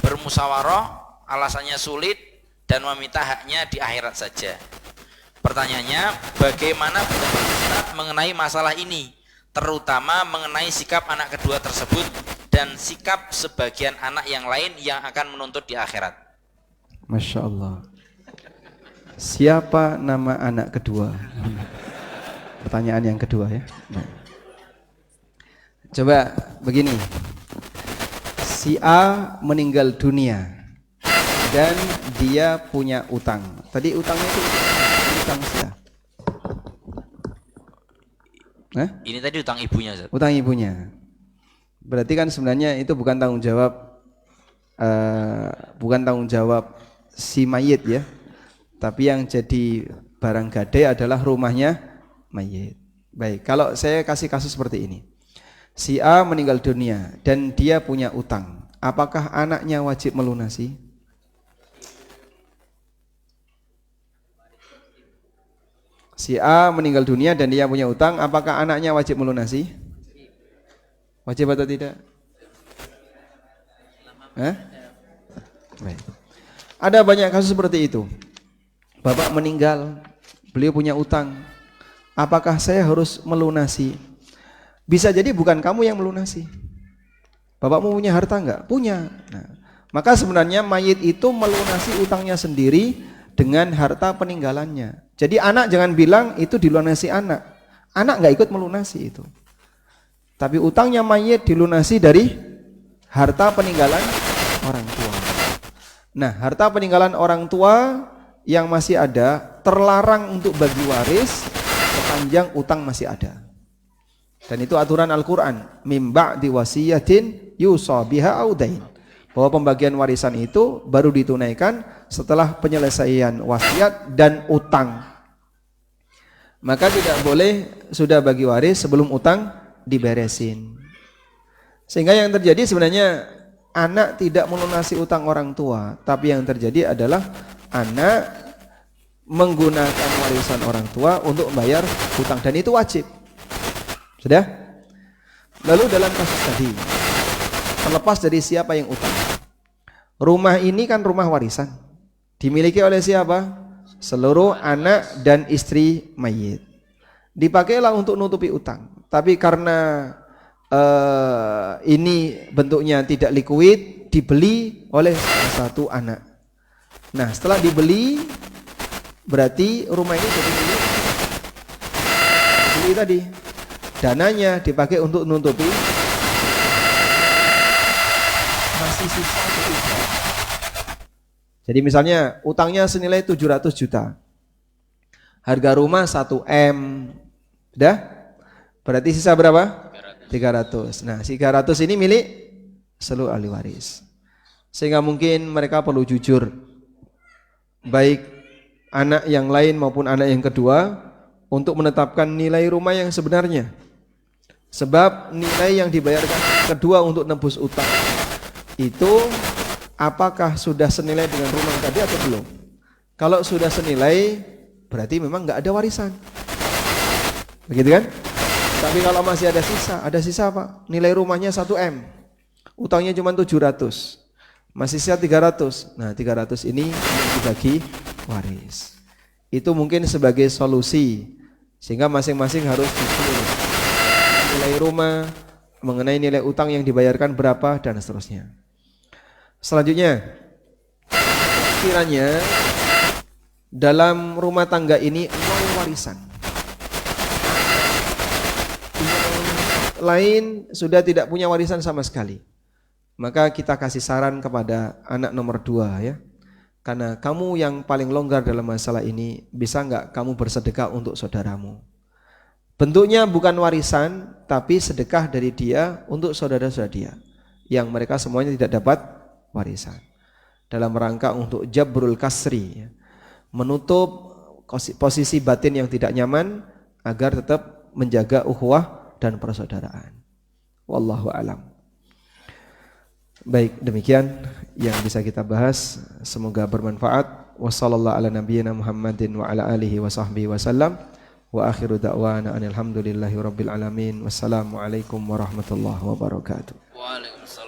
bermusyawarah, alasannya sulit dan meminta haknya di akhirat saja. Pertanyaannya, bagaimana pendapat Ustaz mengenai masalah ini, terutama mengenai sikap anak kedua tersebut dan sikap sebagian anak yang lain yang akan menuntut di akhirat? Masya Allah. Siapa nama anak kedua? Pertanyaan yang kedua ya. Coba begini, si A meninggal dunia dan dia punya utang. Tadi utangnya itu utang siapa? Ini tadi utang ibunya, Ustaz. Utang ibunya. Berarti kan sebenarnya itu bukan tanggung jawab si mayit ya. Tapi yang jadi barang gadai adalah rumahnya mayit. Baik, kalau saya kasih kasus seperti ini. Si A meninggal dunia dan dia punya utang. Apakah anaknya wajib melunasi? Si A meninggal dunia dan dia punya utang, apakah anaknya wajib melunasi? Wajib atau tidak? Baik. Ada banyak kasus seperti itu. Bapak meninggal, beliau punya utang. Apakah saya harus melunasi? Bisa jadi bukan kamu yang melunasi. Bapakmu punya harta enggak? Punya. Nah, maka sebenarnya mayit itu melunasi utangnya sendiri dengan harta peninggalannya. Jadi anak jangan bilang itu dilunasi anak. Anak enggak ikut melunasi itu. Tapi utangnya mayit dilunasi dari harta peninggalan orang tua. Nah, harta peninggalan orang tua yang masih ada terlarang untuk bagi waris sepanjang utang masih ada. Dan itu aturan Al-Quran, mim ba'di wasiyatin yusa biha au dain. Bahwa pembagian warisan itu baru ditunaikan setelah penyelesaian wasiat dan utang. Maka tidak boleh sudah bagi waris sebelum utang diberesin. Sehingga yang terjadi sebenarnya anak tidak melunasi utang orang tua, tapi yang terjadi adalah anak menggunakan warisan orang tua untuk membayar hutang, dan itu wajib. Sudah? Lalu dalam kasus tadi, terlepas dari siapa yang utang, rumah ini kan rumah warisan, dimiliki oleh siapa? Seluruh anak dan istri mayit. Dipakailah untuk nutupi utang, tapi karena ini bentuknya tidak likuid, dibeli oleh salah satu anak. Nah, setelah dibeli berarti rumah ini jadi milik dibeli tadi. Dananya dipakai untuk menutupi masih sisa utang. Jadi misalnya utangnya senilai 700 juta. Harga rumah 1 M. Sudah? Berarti sisa berapa? 300. Nah, 300 ini milik seluruh ahli waris. Sehingga mungkin mereka perlu jujur, baik anak yang lain maupun anak yang kedua, untuk menetapkan nilai rumah yang sebenarnya. Sebab nilai yang dibayarkan kedua untuk nebus utang itu apakah sudah senilai dengan rumah tadi atau belum? Kalau sudah senilai, berarti memang nggak ada warisan. Begitu kan? Tapi kalau masih ada sisa apa? Nilai rumahnya 1 M, utangnya cuma 700, masih sisa 300. Nah, 300 ini dibagi waris. Itu mungkin sebagai solusi, sehingga masing-masing harus jujur nilai rumah, mengenai nilai utang yang dibayarkan berapa, dan seterusnya. Selanjutnya, kiranya dalam rumah tangga ini nol warisan. Lain sudah tidak punya warisan sama sekali, maka kita kasih saran kepada anak nomor 2 ya, karena kamu yang paling longgar dalam masalah ini, bisa enggak kamu bersedekah untuk saudaramu? Bentuknya bukan warisan, tapi sedekah dari dia untuk saudara-saudara dia yang mereka semuanya tidak dapat warisan, dalam rangka untuk jabrul kasri ya, menutup posisi batin yang tidak nyaman agar tetap menjaga ukhuwah dan persaudaraan. Wallahu alam. Baik, demikian yang bisa kita bahas, semoga bermanfaat. Wassallallahu ala nabiyyina Muhammadin wa ala alihi wa sahbihi wasallam. Wa akhiru da'wana anil hamdulillahi rabbil alamin. Wassalamualaikum warahmatullahi wabarakatuh. Waalaikumsalam.